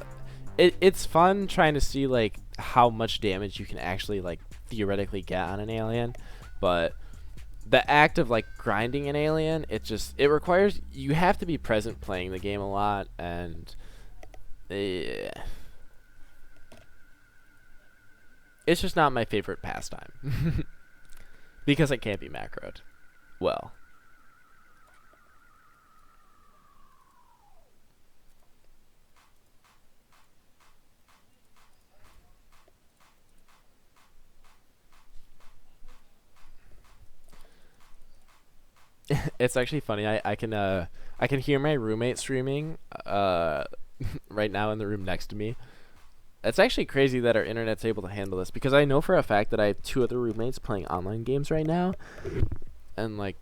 It's fun trying to see like how much damage you can actually like theoretically get on an alien, but the act of like grinding an alien, it requires you have to be present playing the game a lot, and it's just not my favorite pastime. Because it can't be macroed. Well. It's actually funny. I can hear my roommate streaming right now in the room next to me. It's actually crazy that our internet's able to handle this, because I know for a fact that I have 2 other roommates playing online games right now, and like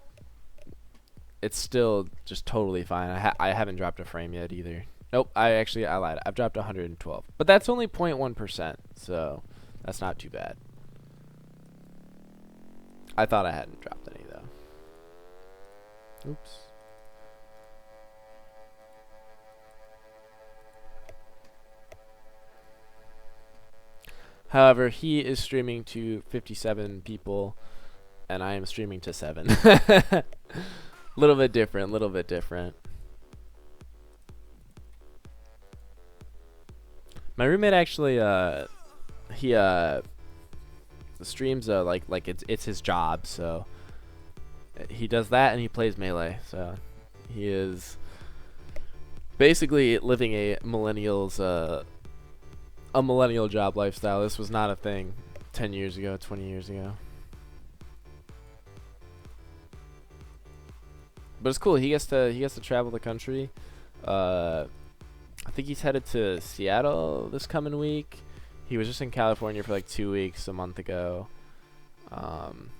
it's still just totally fine. I haven't dropped a frame yet either. Nope, I lied. I've dropped 112, but that's only 0.1%, so that's not too bad. I thought I hadn't dropped any though. Oops. However, he is streaming to 57 people, and I am streaming to 7. Little bit different, little bit different. My roommate actually, he streams like it's his job, so he does that and he plays Melee. So he is basically living a millennial job lifestyle. This was not a thing 10 years ago, 20 years ago. But it's cool. He gets to travel the country. I think he's headed to Seattle this coming week. He was just in California for like 2 weeks a month ago. And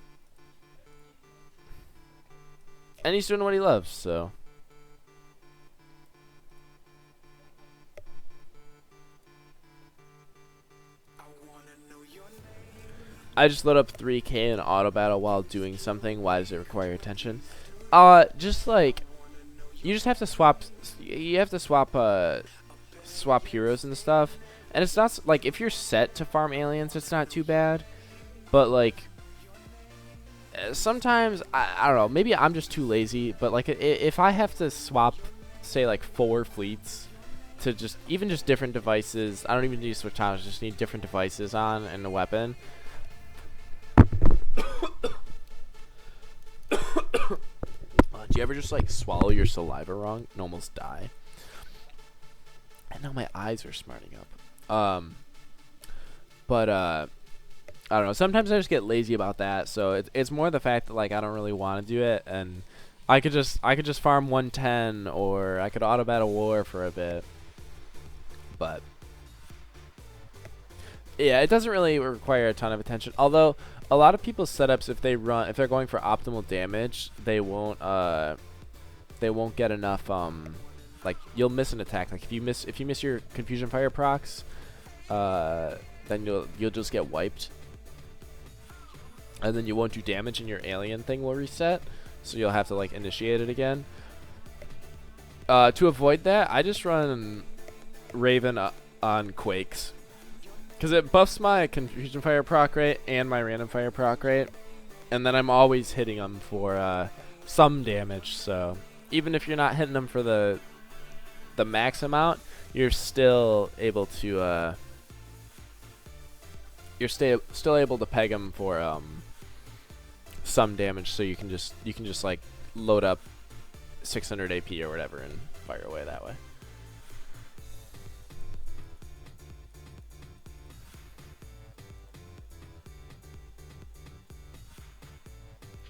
he's doing what he loves, so. I just load up 3K in auto battle while doing something. Why does it require attention? Just like, you just have to swap. You have to swap heroes and stuff. And it's not like, if you're set to farm aliens, it's not too bad. But like, sometimes I don't know. Maybe I'm just too lazy. But like, if I have to swap, say like 4 fleets to just different devices, I don't even need to switch towns. Just need different devices on and a weapon. Do you ever just like swallow your saliva wrong and almost die? And now my eyes are smarting up. But I don't know. Sometimes I just get lazy about that. So it's more the fact that like I don't really want to do it, and I could just farm 110, or I could auto battle war for a bit. But yeah, it doesn't really require a ton of attention. Although a lot of people's setups, if they're going for optimal damage, they won't get enough. Like, you'll miss an attack. Like if you miss your Confusion Fire procs, then you'll just get wiped, and then you won't do damage, and your alien thing will reset. So you'll have to like initiate it again. To avoid that, I just run Raven on Quakes, because it buffs my Confusion Fire proc rate and my Random Fire proc rate, and then I'm always hitting them for some damage. So even if you're not hitting them for the max amount, you're still able to still able to peg them for some damage. So you can just like load up 600 AP or whatever and fire away that way.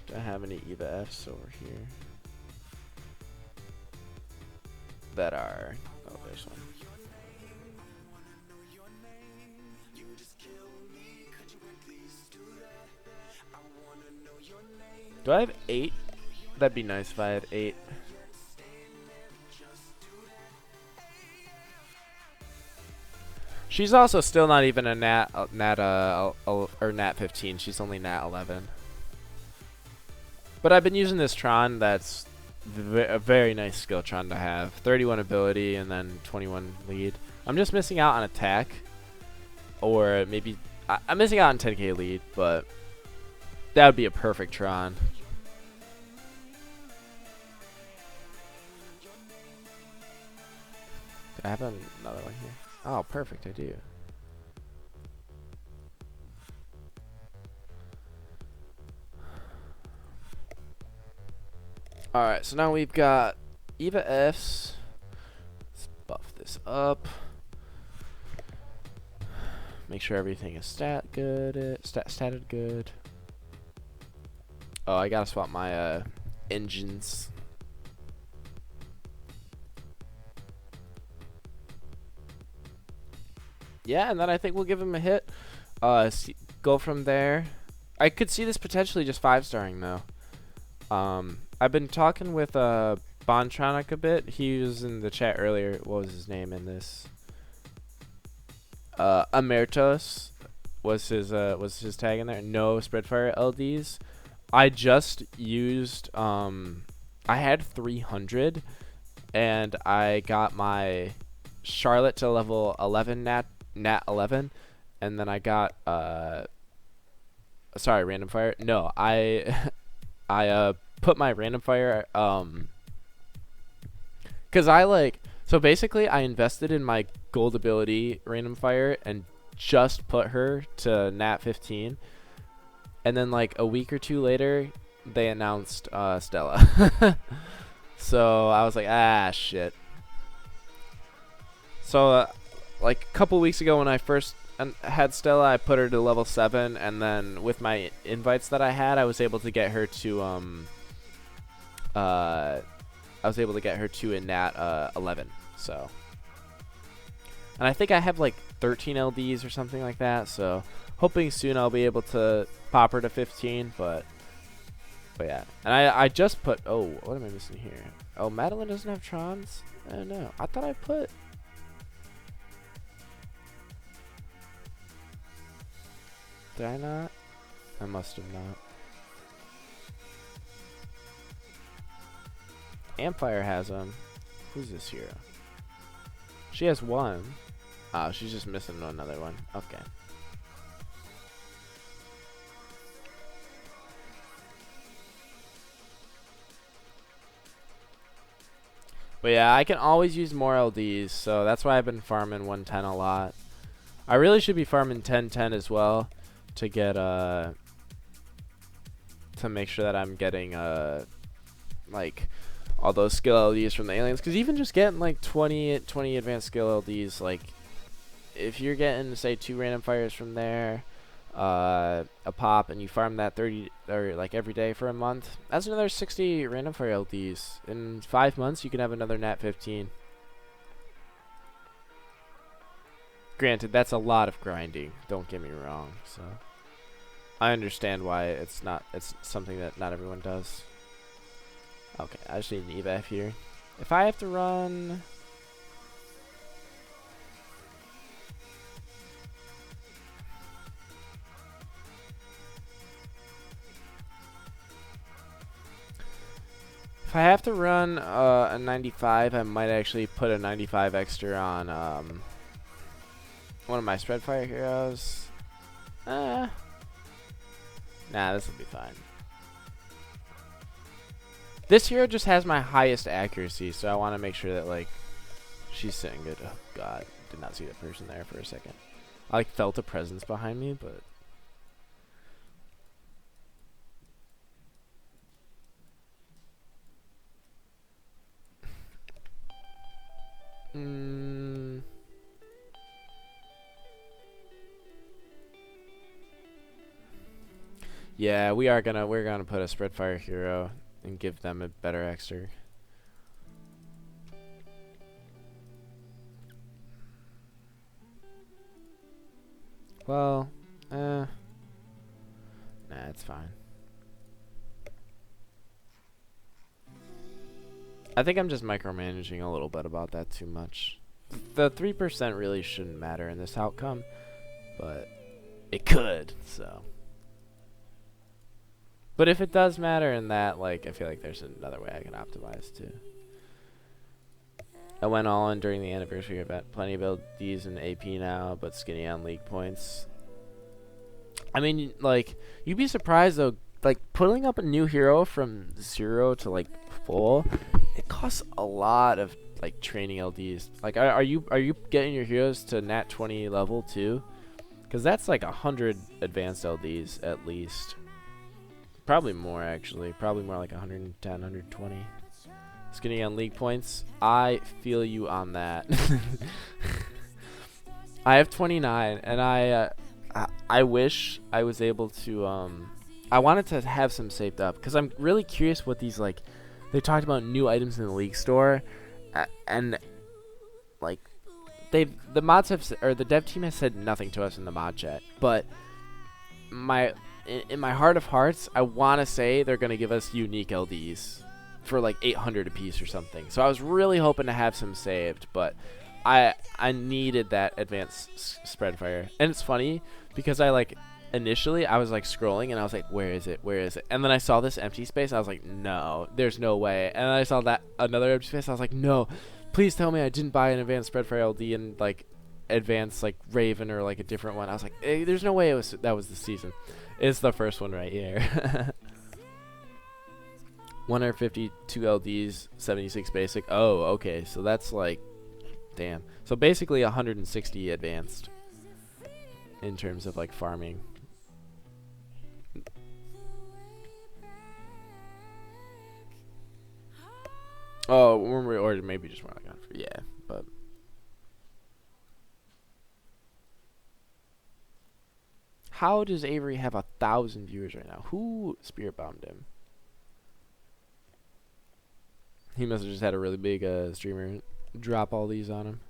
Do I have any Eva Fs over here that are... Oh, there's one. Do I have 8? That'd be nice if I had 8. She's also still not even a nat 15. She's only nat 11. But I've been using this Tron. That's a very nice skill Tron to have. 31 ability and then 21 lead. I'm just missing out on attack, or maybe I'm missing out on 10k lead, but that would be a perfect Tron. Do I have another one here? Oh, perfect, I do. Alright, so now we've got Eva Fs. Let's buff this up. Make sure everything is statted good. Oh, I gotta swap my engines. Yeah, and then I think we'll give him a hit. Go from there. I could see this potentially just 5-starring though. I've been talking with Bontronic a bit. He was in the chat earlier. What was his name in this? Amertos was his tag in there. No Spreadfire LDs. I just used I had 300, and I got my Charlotte to level 11 nat 11, and then I got sorry, Random Fire. No, I put my Random Fire because so basically I invested in my gold ability Random Fire and just put her to nat 15, and then like a week or 2 later they announced Stella. So I was like, ah, shit. So, like a couple weeks ago when I first had Stella, I put her to level 7, and then with my invites that I had, I was able to get her to a nat 11. So, and I think I have like 13 LDs or something like that. So, hoping soon I'll be able to pop her to 15. But yeah, and I just put. Oh, what am I missing here? Oh, Madeline doesn't have Trons. I don't know. I thought I put. Did I not? I must have not. Ampfire has them. Who's this hero? She has one. Oh, she's just missing another one. Okay. But yeah, I can always use more LDs, so that's why I've been farming 110 a lot. I really should be farming 1010 as well to get to make sure that I'm getting like all those skill LDs from the aliens, because even just getting like 20 advanced skill LDs, like if you're getting say 2 random fires from there, a pop, and you farm that 30 or like every day for a month, that's another 60 random fire LDs. In 5 months you can have another nat 15. Granted, that's a lot of grinding, don't get me wrong, so I understand why it's something that not everyone does. Okay, I just need an evac here. If I have to run... If I have to run a 95, I might actually put a 95 extra on one of my spread fire heroes. Nah, this will be fine. This hero just has my highest accuracy, so I want to make sure that like she's sitting good. Oh god, did not see that person there for a second. I like felt a presence behind me, but yeah, we're gonna put a spread fire hero and give them a better extra. Well, nah, it's fine. I think I'm just micromanaging a little bit about that too much. The 3% really shouldn't matter in this outcome, but it could, so. But if it does matter in that, like, I feel like there's another way I can optimize too. I went all in during the anniversary event. Plenty of LDs in AP now, but skinny on league points. I mean, like, you'd be surprised though, like, putting up a new hero from 0 to like full, it costs a lot of like training LDs. Like, are you getting your heroes to nat 20 level too? Because that's like 100 advanced LDs at least. Probably more actually. Probably more like 110, 120. Skinny on league points. I feel you on that. I have 29, and I wish I was able to I wanted to have some saved up because I'm really curious what these, like, they talked about new items in the league store, and like the mods have or the dev team has said nothing to us in the mod chat, but in my heart of hearts I want to say they're going to give us unique LDs for like 800 a piece or something. So I was really hoping to have some saved, but I needed that advanced spread fire. And it's funny because initially I was like scrolling and I was like, where is it? And then I saw this empty space. I was like, no, there's no way. And then I saw that another empty space. I was like, no, please tell me I didn't buy an advanced spread fire LD and like advanced like Raven or like a different one. I was like, there's no way that was the season. It's the first one right here. 152 LDs, 76 basic. Oh, okay. So that's like, damn. So basically 160 advanced in terms of like farming. Oh, or maybe just more like 100. Yeah, but How does Avery have 1,000 viewers right now? Who spirit bombed him? He must have just had a really big streamer drop all these on him.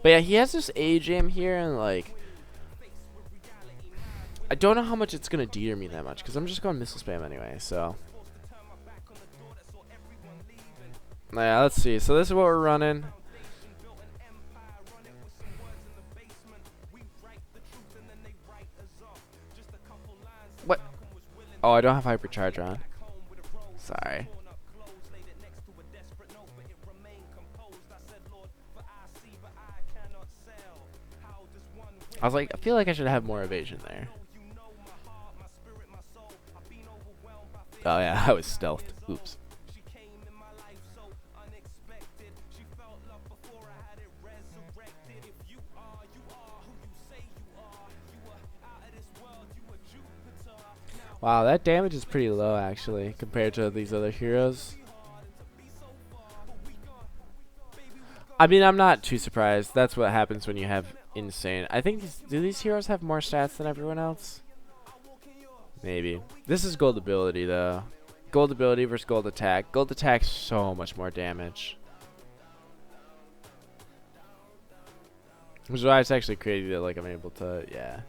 But yeah, he has this A jam here, and like, I don't know how much it's gonna deter me that much, because I'm just going missile spam anyway. So yeah, let's see. So this is what we're running. What? Oh, I don't have hypercharge on. Sorry. I was like, I feel like I should have more evasion there. Oh yeah, I was stealthed. Oops. Wow, that damage is pretty low actually compared to these other heroes. I mean, I'm not too surprised. That's what happens when you have insane. I think do these heroes have more stats than everyone else? Maybe. This is gold ability though. Gold ability versus gold attack. Gold attack so much more damage. Which is why it's actually crazy that like I'm able to, yeah.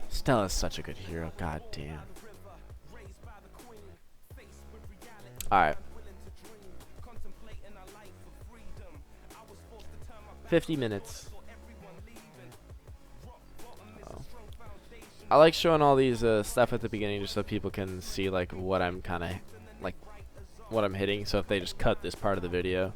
Stella's such a good hero. God damn. Alright. 50 minutes. Oh. I like showing all these stuff at the beginning just so people can see like what I'm kind of like what I'm hitting. So if they just cut this part of the video.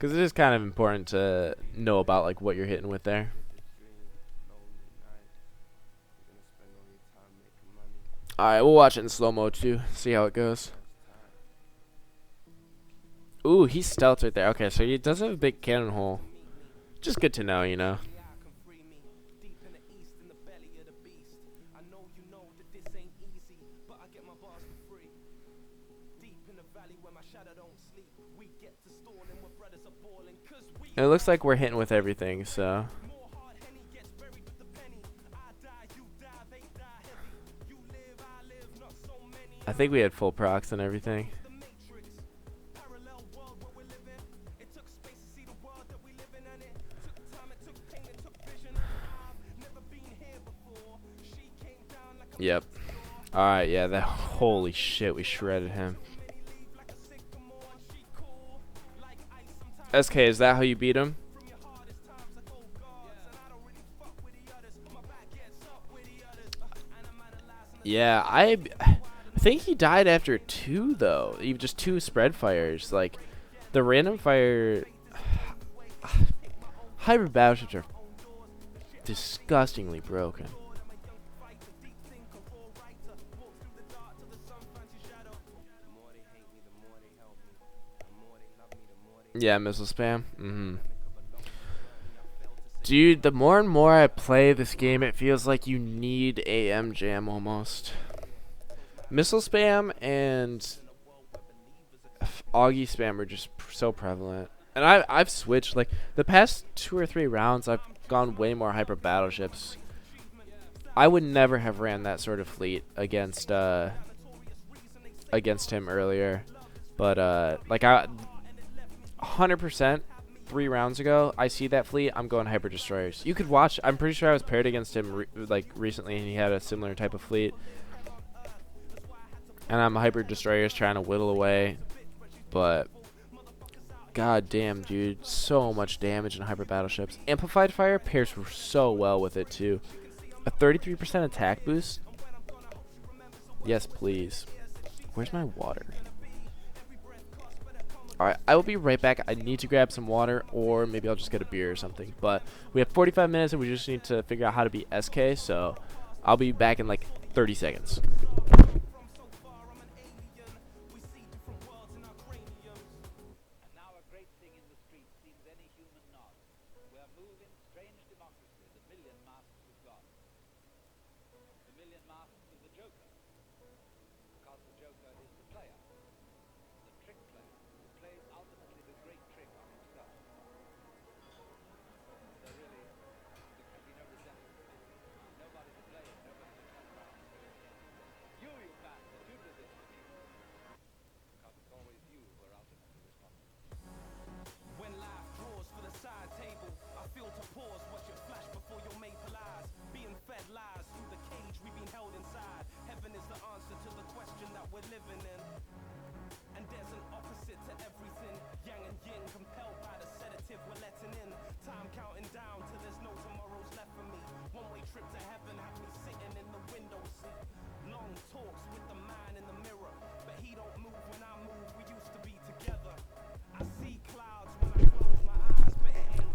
Because it is kind of important to know about like what you're hitting with there. Alright, we'll watch it in slow-mo too. See how it goes. Ooh, he's stealth right there. Okay, so he does have a big cannon hole. Just good to know, you know. It looks like we're hitting with everything, so. I think we had full procs and everything. Yep. Alright, yeah, that holy shit, we shredded him. SK, is that how you beat him? Yeah, I think he died after 2 though. Even just 2 spread fires. Like the random fire hybrid battleships are disgustingly broken. Yeah, missile spam. Dude, the more and more I play this game, it feels like you need AM jam almost. Missile spam and Augie spam are just so prevalent. And I've switched, like, the past 2 or 3 rounds, I've gone way more hyper battleships. I would never have ran that sort of fleet against him earlier. But, like, 100%, 3 rounds ago, I see that fleet, I'm going hyper destroyers. You could watch. I'm pretty sure I was paired against him recently, and he had a similar type of fleet. And I'm hyper destroyers trying to whittle away, but god damn, dude. So much damage in hyper battleships. Amplified fire pairs so well with it too. A 33% attack boost? Yes, please. Where's my water? Alright, I will be right back. I need to grab some water, or maybe I'll just get a beer or something. But we have 45 minutes and we just need to figure out how to beat SK, so I'll be back in like 30 seconds.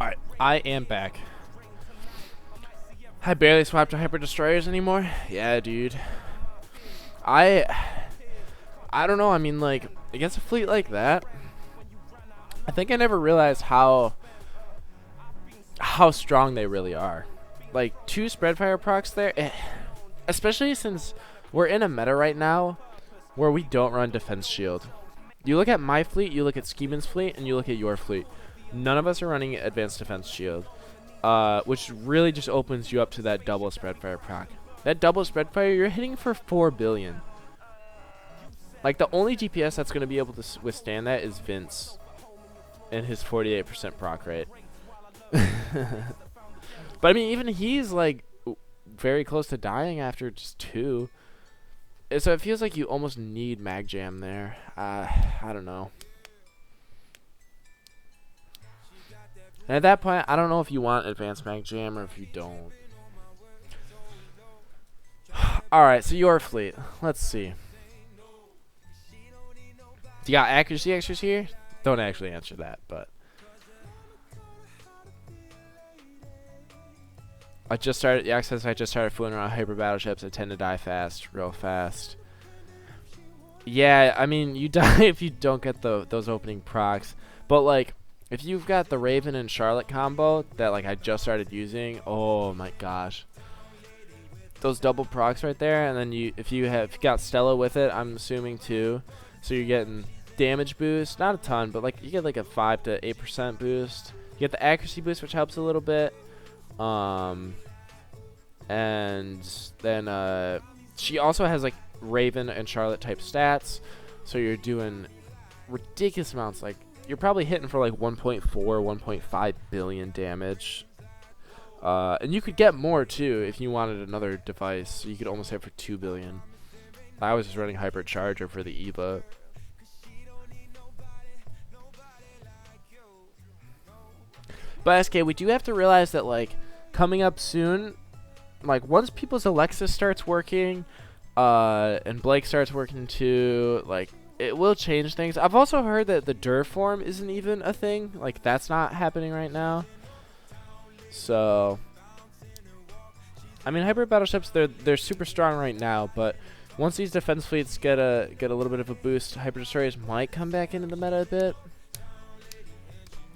Alright, I am back. I barely swapped to hyper destroyers anymore. Yeah, dude. I don't know. I mean, like, against a fleet like that, I think I never realized how strong they really are. Like, 2 spread fire procs there, especially since we're in a meta right now where we don't run defense shield. You look at my fleet, you look at Skeeman's fleet, and you look at your fleet. None of us are running advanced defense shield, which really just opens you up to that double spread fire proc. That double spread fire, you're hitting for 4 billion. Like, the only DPS that's going to be able to withstand that is Vince and his 48% proc rate. But I mean, even he's like very close to dying after just 2. So it feels like you almost need mag jam there. I don't know. And at that point, I don't know if you want advanced mag jam or if you don't. Alright, so your fleet. Let's see. You got accuracy extras here? Don't actually answer that, but I just started fooling around hyper battleships. I tend to die fast, real fast. Yeah, I mean, you die if you don't get those opening procs. But like, if you've got the Raven and Charlotte combo that like I just started using, oh my gosh, those double procs right there, and then if you got Stella with it, I'm assuming too, so you're getting damage boost, not a ton, but like you get like a 5 to 8% boost. You get the accuracy boost, which helps a little bit. And then she also has like Raven and Charlotte type stats, so you're doing ridiculous amounts. Like you're probably hitting for like 1.4 1.5 billion damage, and you could get more too if you wanted another device, so you could almost hit for 2 billion. I was just running hypercharger for the Eva. But SK, we do have to realize that like coming up soon, like once people's Alexis starts working, and Blake starts working too, like it will change things. I've also heard that the Dur form isn't even a thing. Like that's not happening right now. So I mean, hyper battleships, they're super strong right now, but once these defense fleets get a little bit of a boost, hyper destroyers might come back into the meta a bit.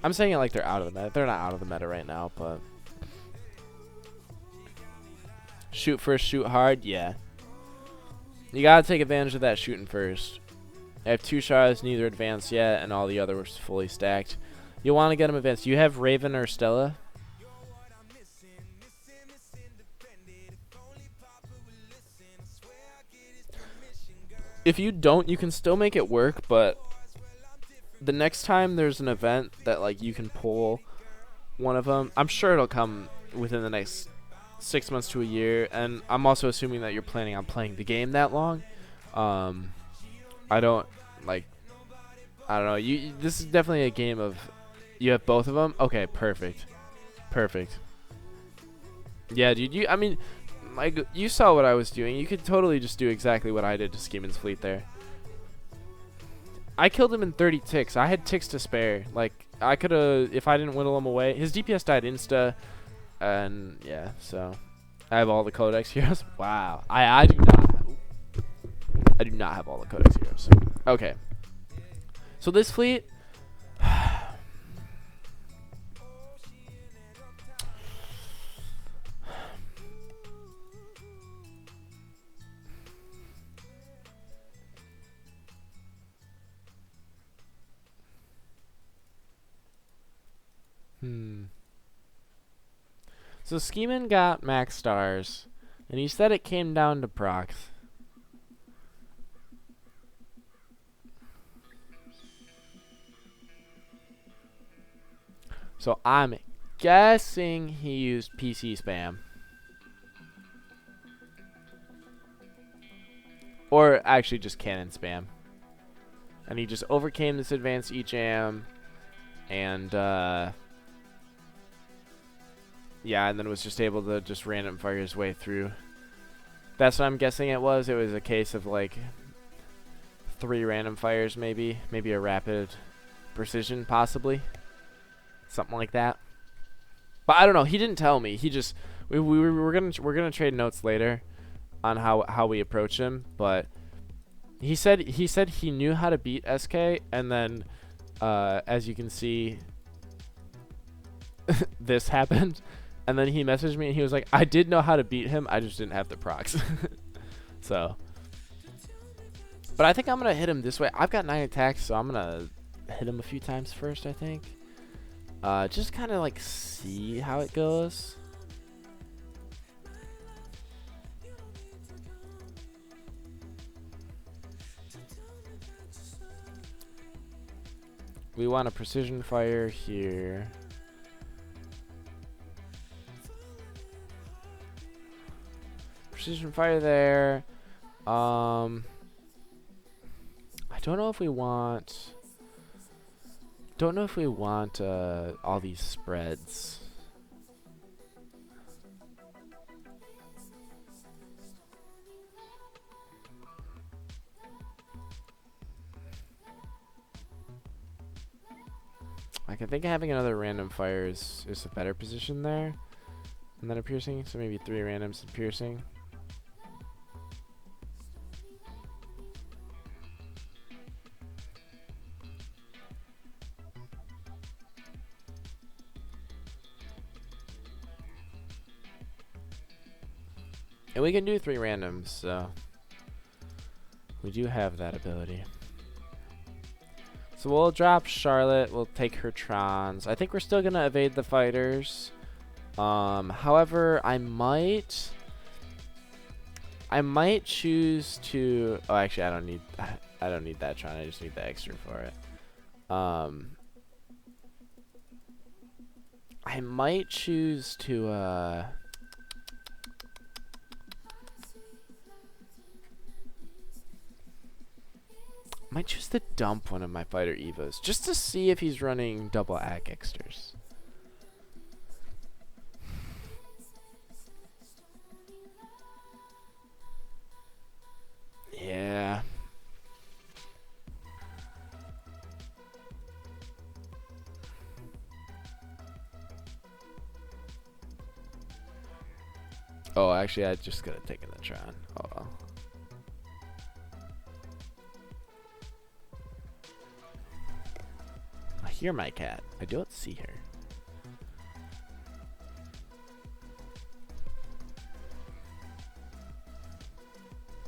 I'm saying it like they're out of the meta. They're not out of the meta right now, but shoot first, shoot hard, yeah. You gotta take advantage of that shooting first. I have 2 shards, neither advanced yet, and all the others fully stacked. You want to get them advanced. Do you have Raven or Stella? If you don't, you can still make it work, but the next time there's an event that like you can pull one of them, I'm sure it'll come within the next 6 months to a year, and I'm also assuming that you're planning on playing the game that long. I don't like I don't know. This is definitely a game of. You have both of them. Okay, perfect, perfect. Yeah, dude. I mean, like you saw what I was doing. You could totally just do exactly what I did to Skeeman's fleet there. I killed him in 30 ticks. I had ticks to spare. Like I could have, if I didn't whittle him away. His DPS died insta, and yeah. So I have all the Codex heroes. Wow. I do not. I do not have all the Codex heroes. Okay. So this fleet. So Skeeman got max stars, and he said it came down to procs. So I'm guessing he used PC spam. Or actually just cannon spam. And he just overcame this advanced E-jam, and yeah, and then was just able to just random fire his way through. That's what I'm guessing it was. It was a case of like 3 random fires, maybe a rapid precision, possibly something like that. But I don't know. He didn't tell me. He just we're gonna trade notes later on how we approach him. But he said he knew how to beat SK, and then as you can see, this happened. And then he messaged me and he was like, I did know how to beat him, I just didn't have the procs. So, but I think I'm gonna hit him this way. I've got 9 attacks, so I'm gonna hit him a few times first, I think. Just kind of like see how it goes. We want a precision fire here. Precision fire there. I don't know if we want. Don't know if we want all these spreads. Like I think having another random fire is a better position there, and then a piercing. So maybe 3 randoms and piercing. And we can do 3 randoms, so we do have that ability. So we'll drop Charlotte, we'll take her Trons. I think we're still gonna evade the fighters. However, I might choose to actually I don't need that Tron, I just need the extra for it. I might choose to might choose to dump one of my fighter Evos just to see if he's running double Agexters. Yeah. Oh, actually, I just could have taken the Tron. Oh well. I hear my cat. I don't see her.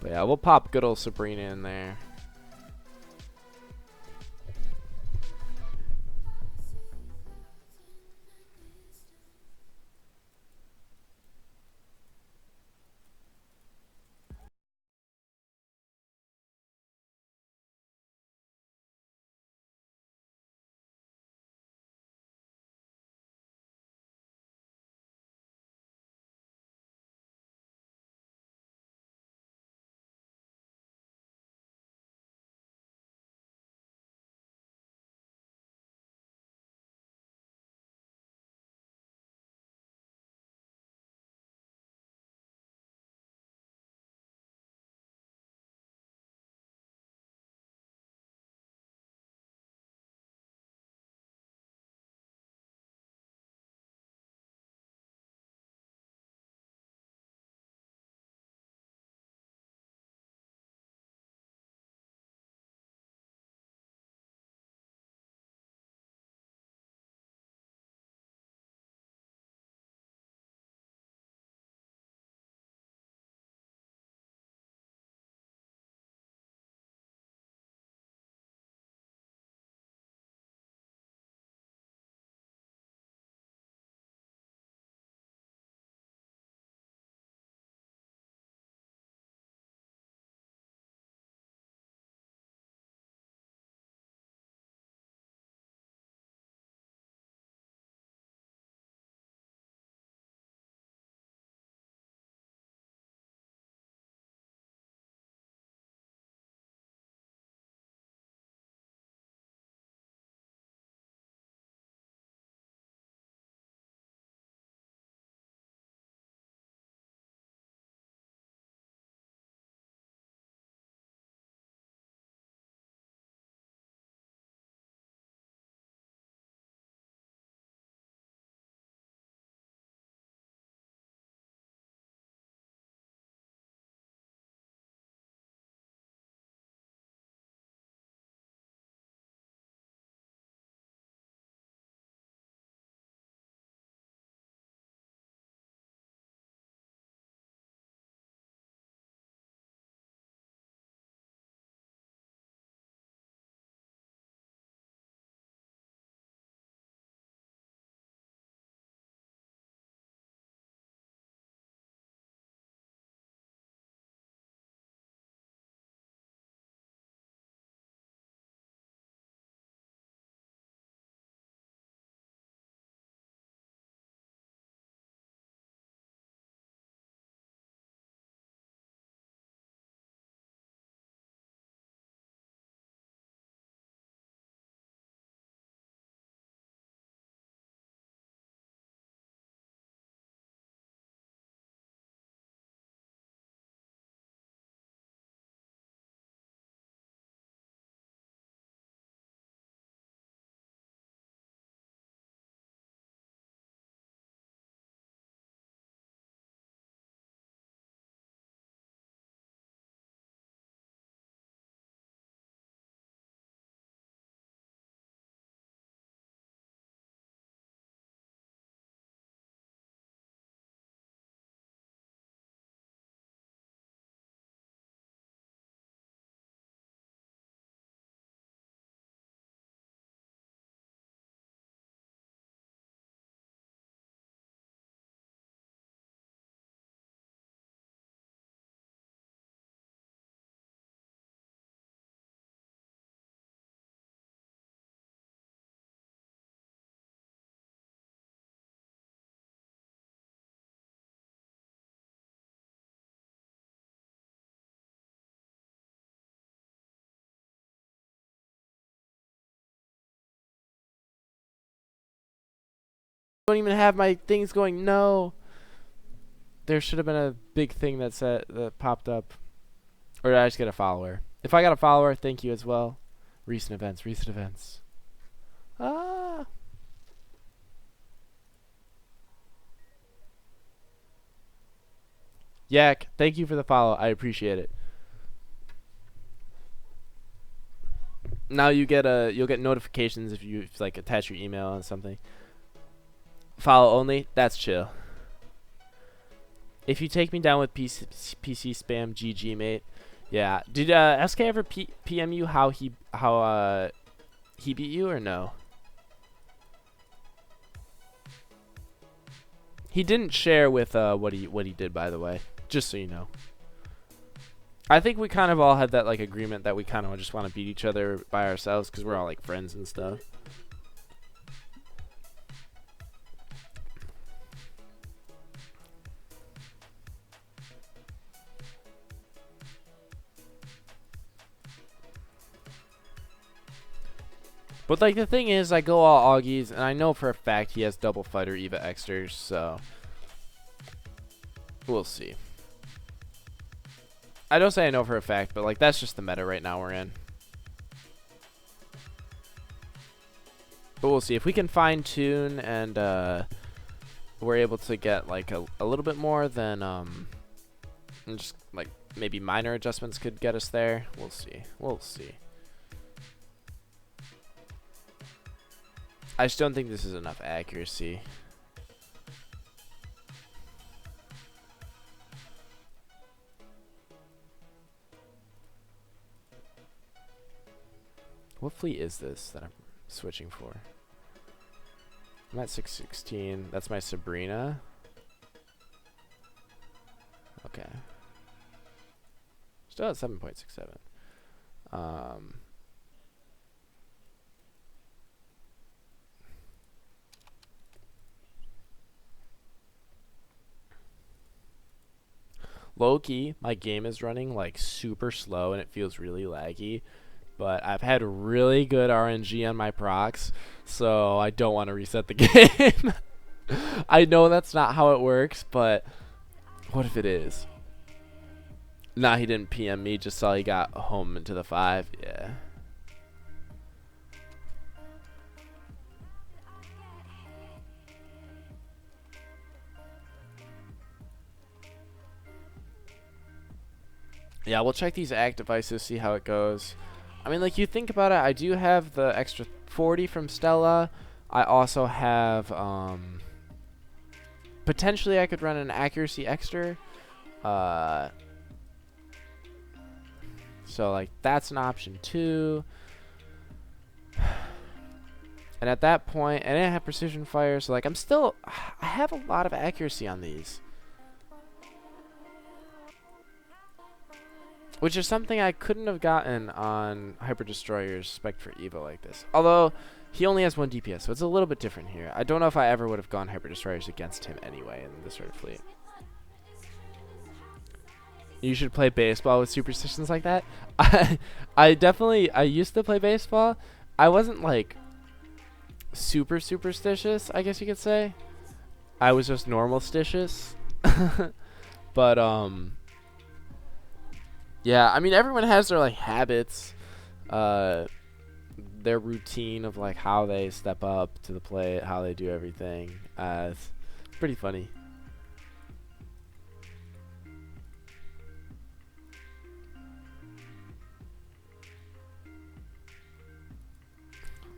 But yeah, we'll pop good old Sabrina in there. don't even have my things going. No. There should have been a big thing that popped up. Or did I just get a follower? If I got a follower, thank you as well. Recent events, recent events. Ah. Yak, thank you for the follow. I appreciate it. Now you'll get notifications if you like attach your email and something. Follow only, that's chill. If you take me down with PC spam, GG mate. Yeah. Did SK ever PM you how he beat you or no? He didn't share with what he did, by the way. Just so you know. I think we kind of all had that like agreement that we kind of just want to beat each other by ourselves because we're all like friends and stuff. But like the thing is, I go all Augies, and I know for a fact he has double fighter Eva Exters, so we'll see. I don't say I know for a fact, but like that's just the meta right now we're in. But we'll see if we can fine tune and we're able to get like a little bit more, then and just like maybe minor adjustments could get us there. We'll see. We'll see. I just don't think this is enough accuracy. What fleet is this that I'm switching for? I'm at 616. That's my Sabrina. Okay. Still at 7.67. Low-key, my game is running like super slow and it feels really laggy. But I've had really good RNG on my procs, so I don't want to reset the game. I know that's not how it works, but what if it is? Nah, he didn't PM me, just saw he got home into the 5. Yeah. Yeah, we'll check these act devices, see how it goes. I mean, like, you think about it, I do have the extra 40 from Stella. I also have, potentially I could run an accuracy extra. So, like, that's an option too. And at that point, and I have precision fire, so, like, I have a lot of accuracy on these. Which is something I couldn't have gotten on Hyper Destroyer's spec for Evo like this. Although, he only has 1 DPS, so it's a little bit different here. I don't know if I ever would have gone Hyper Destroyers against him anyway in this sort of fleet. You should play baseball with superstitions like that. I used to play baseball. I wasn't, like, super superstitious, I guess you could say. I was just normal-stitious. But, yeah, I mean, everyone has their, like, habits, their routine of, like, how they step up to the plate, how they do everything. It's pretty funny.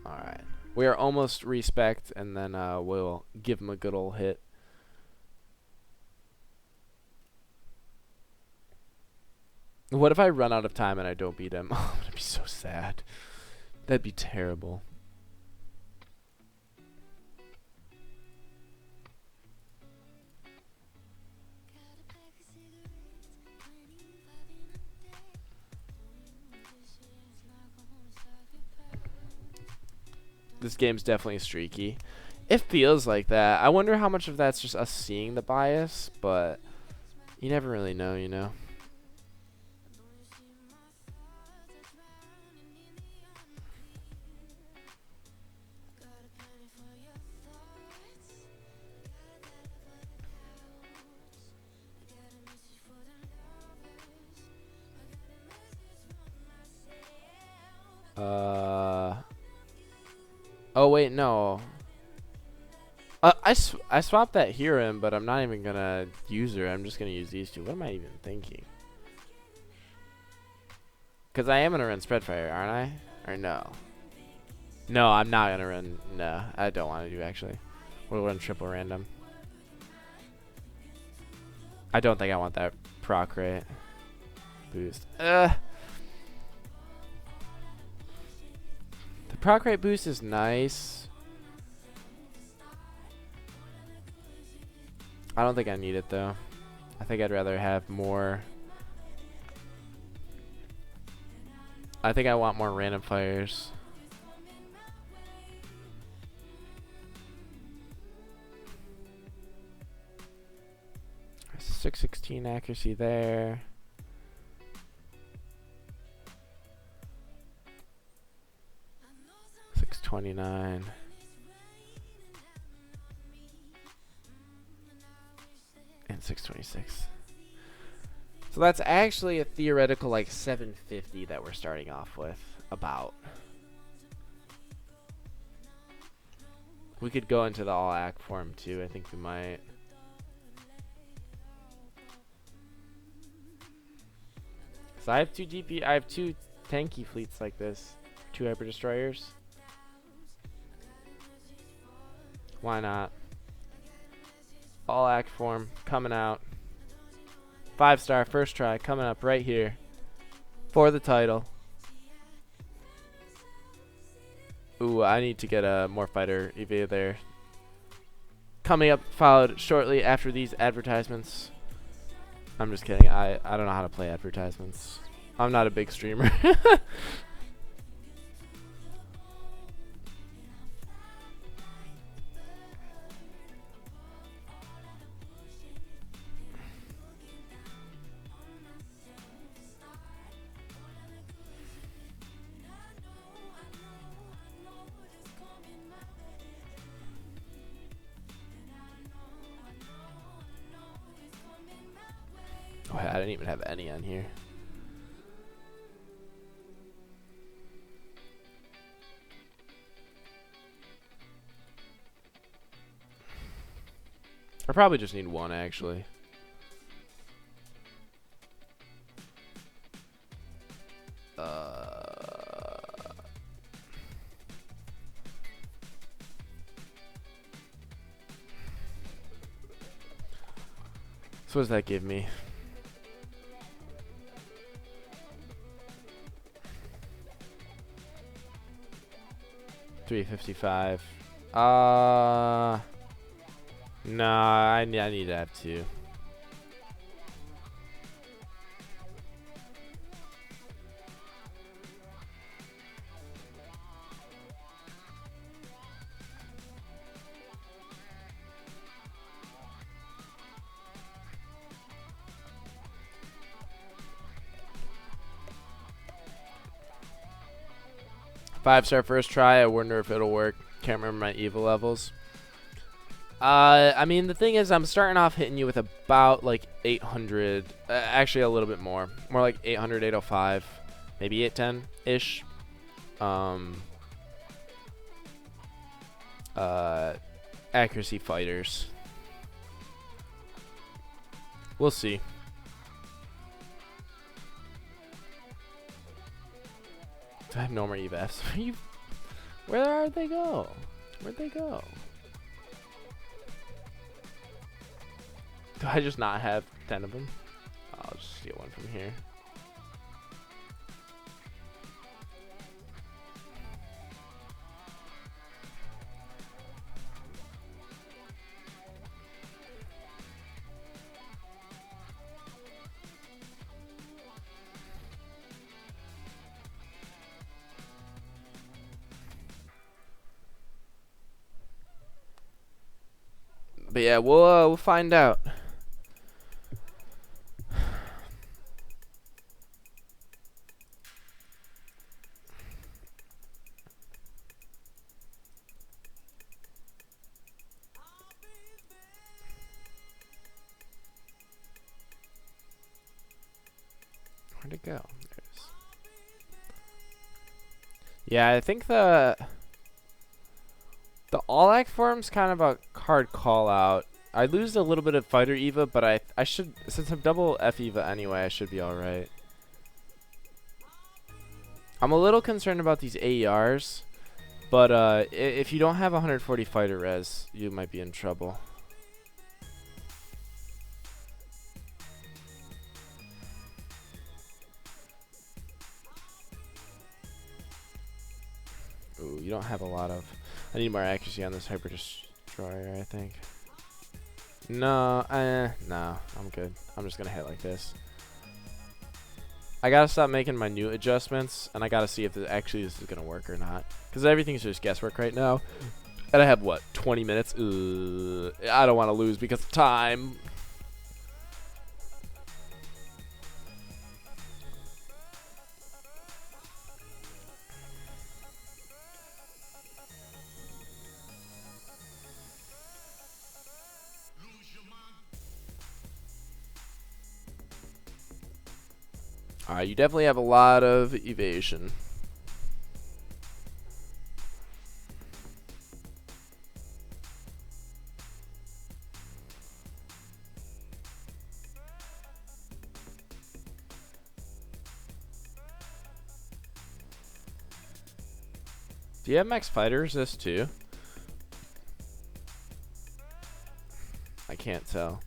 Alright. We are almost respect, and then we'll give him a good old hit. What if I run out of time and I don't beat him? Oh, that'd be so sad. That'd be terrible. This game's definitely streaky. It feels like that. I wonder how much of that's just us seeing the bias, but you never really know, you know? Oh wait, no. I swapped that hero in, but I'm not even gonna use her. I'm just gonna use these two. What am I even thinking? Because I am gonna run Spreadfire, aren't I? Or no? No, I'm not gonna run. No, I don't want to do actually. We'll run triple random. I don't think I want that proc rate boost. The proc rate boost is nice. I don't think I need it though. I think I'd rather have more. I think I want more random fires. There's 616 accuracy there. $629. And 626. So that's actually a theoretical like 750 that we're starting off with. About. We could go into the all act form too. I think we might. So I have two DP. I have two tanky fleets like this. Two hyper destroyers. Why not? All act form coming out. 5-star first try coming up right here for the title. Ooh, I need to get a more fighter EV there. Coming up, followed shortly after these advertisements. I'm just kidding. I don't know how to play advertisements. I'm not a big streamer. Oh, I didn't even have any on here. I probably just need one, actually. So what does that give me? $355. Nah, I need to have two. Five-star first try. I wonder if it'll work. Can't remember my evil levels. I mean, the thing is, I'm starting off hitting you with about like 800. Actually, a little bit more. More like 800, 805, maybe 810-ish. Accuracy fighters. We'll see. Do I have no more EVFs? Where are they go? Where'd they go? Do I just not have 10 of them? I'll just steal one from here. But yeah, we'll find out. Where'd it go? There it is. Yeah, I think the The all-act form's kind of a hard call-out. I lose a little bit of fighter Eva, but I should, since I'm double F Eva anyway, I should be alright. I'm a little concerned about these AERs, but if you don't have 140 fighter res, you might be in trouble. Ooh, you don't have a lot of... I need more accuracy on this Hyper Destroyer, I think. No, no, I'm good. I'm just gonna hit like this. I gotta stop making my new adjustments, and I gotta see if actually this is gonna work or not. Because everything's just guesswork right now. And I have, what, 20 minutes? I don't want to lose because of time. Alright, you definitely have a lot of evasion. Do you have max fighter resist too? I can't tell.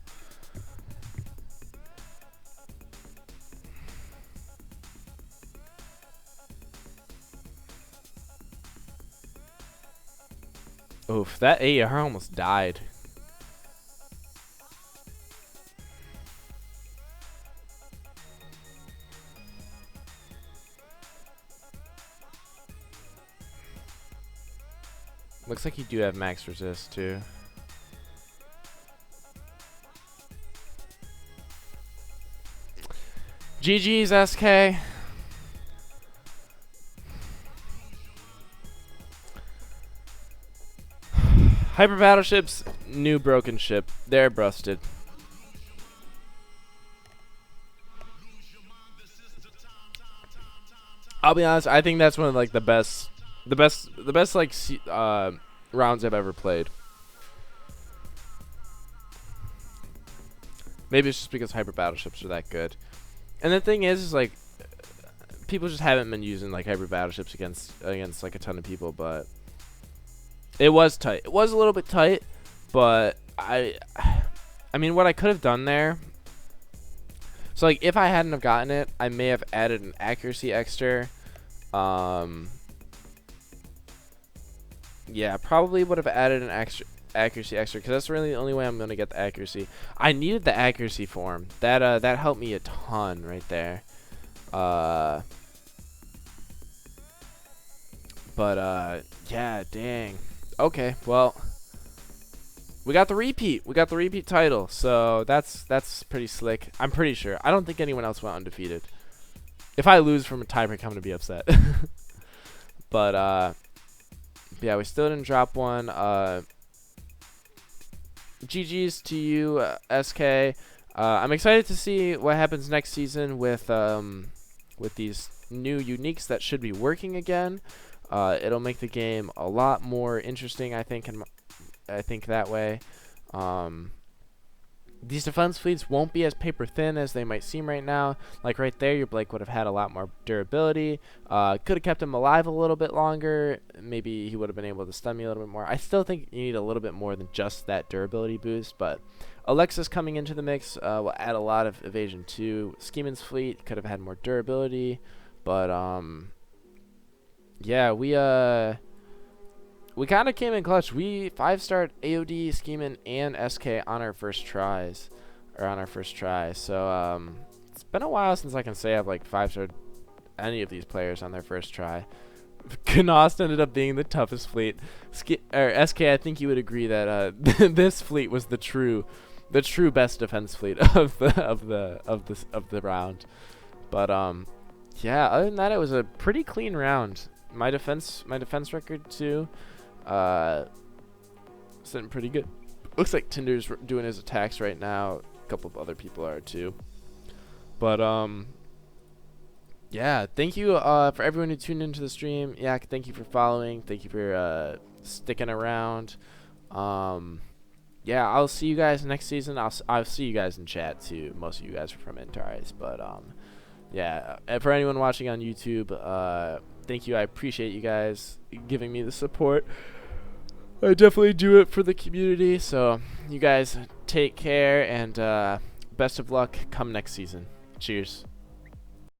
Oof, that AR almost died. Looks like you do have max resist too. GG's SK. Hyper battleships, new broken ship. They're busted. I'll be honest, I think that's one of like the best like rounds I've ever played. Maybe it's just because hyper battleships are that good. And the thing is like people just haven't been using like hyper battleships against like a ton of people, but it was tight. It was a little bit tight, but I mean what I could have done there. So like if I hadn't have gotten it, I may have added an accuracy extra. Yeah, probably would have added an accuracy extra because that's really the only way I'm gonna get the accuracy. I needed the accuracy form. That helped me a ton right there. Yeah, dang. Okay, well, we got the repeat. We got the repeat title, so that's pretty slick. I'm pretty sure. I don't think anyone else went undefeated. If I lose from a tiebreak, I'm gonna be upset. But yeah, we still didn't drop one. GG's to you, SK. I'm excited to see what happens next season with these new uniques that should be working again. It'll make the game a lot more interesting, I think, and I think that way. These defense fleets won't be as paper thin as they might seem right now. Like right there, your Blake would have had a lot more durability. Could have kept him alive a little bit longer. Maybe he would have been able to stun me a little bit more. I still think you need a little bit more than just that durability boost. But Alexis coming into the mix will add a lot of evasion too. Scheeman's fleet could have had more durability. But yeah, we kind of came in clutch. We 5-starred AOD, Scheeman, and SK on our first tries, or on our first try. So it's been a while since I can say I've like 5-starred any of these players on their first try. Knost ended up being the toughest fleet. SK, I think you would agree that this fleet was the true best defense fleet of the round. But yeah, other than that, it was a pretty clean round. My defense record too. Sitting pretty good. Looks like Tinder's doing his attacks right now. A couple of other people are too. But yeah, yeah, thank you for everyone who tuned into the stream. Yak, thank you for following. Thank you for sticking around. Yeah, I'll see you guys next season. I'll see you guys in chat too. Most of you guys are from Antares, but yeah. And for anyone watching on YouTube, thank you. I appreciate you guys giving me the support. I definitely do it for the community. So you guys take care and best of luck come next season. Cheers.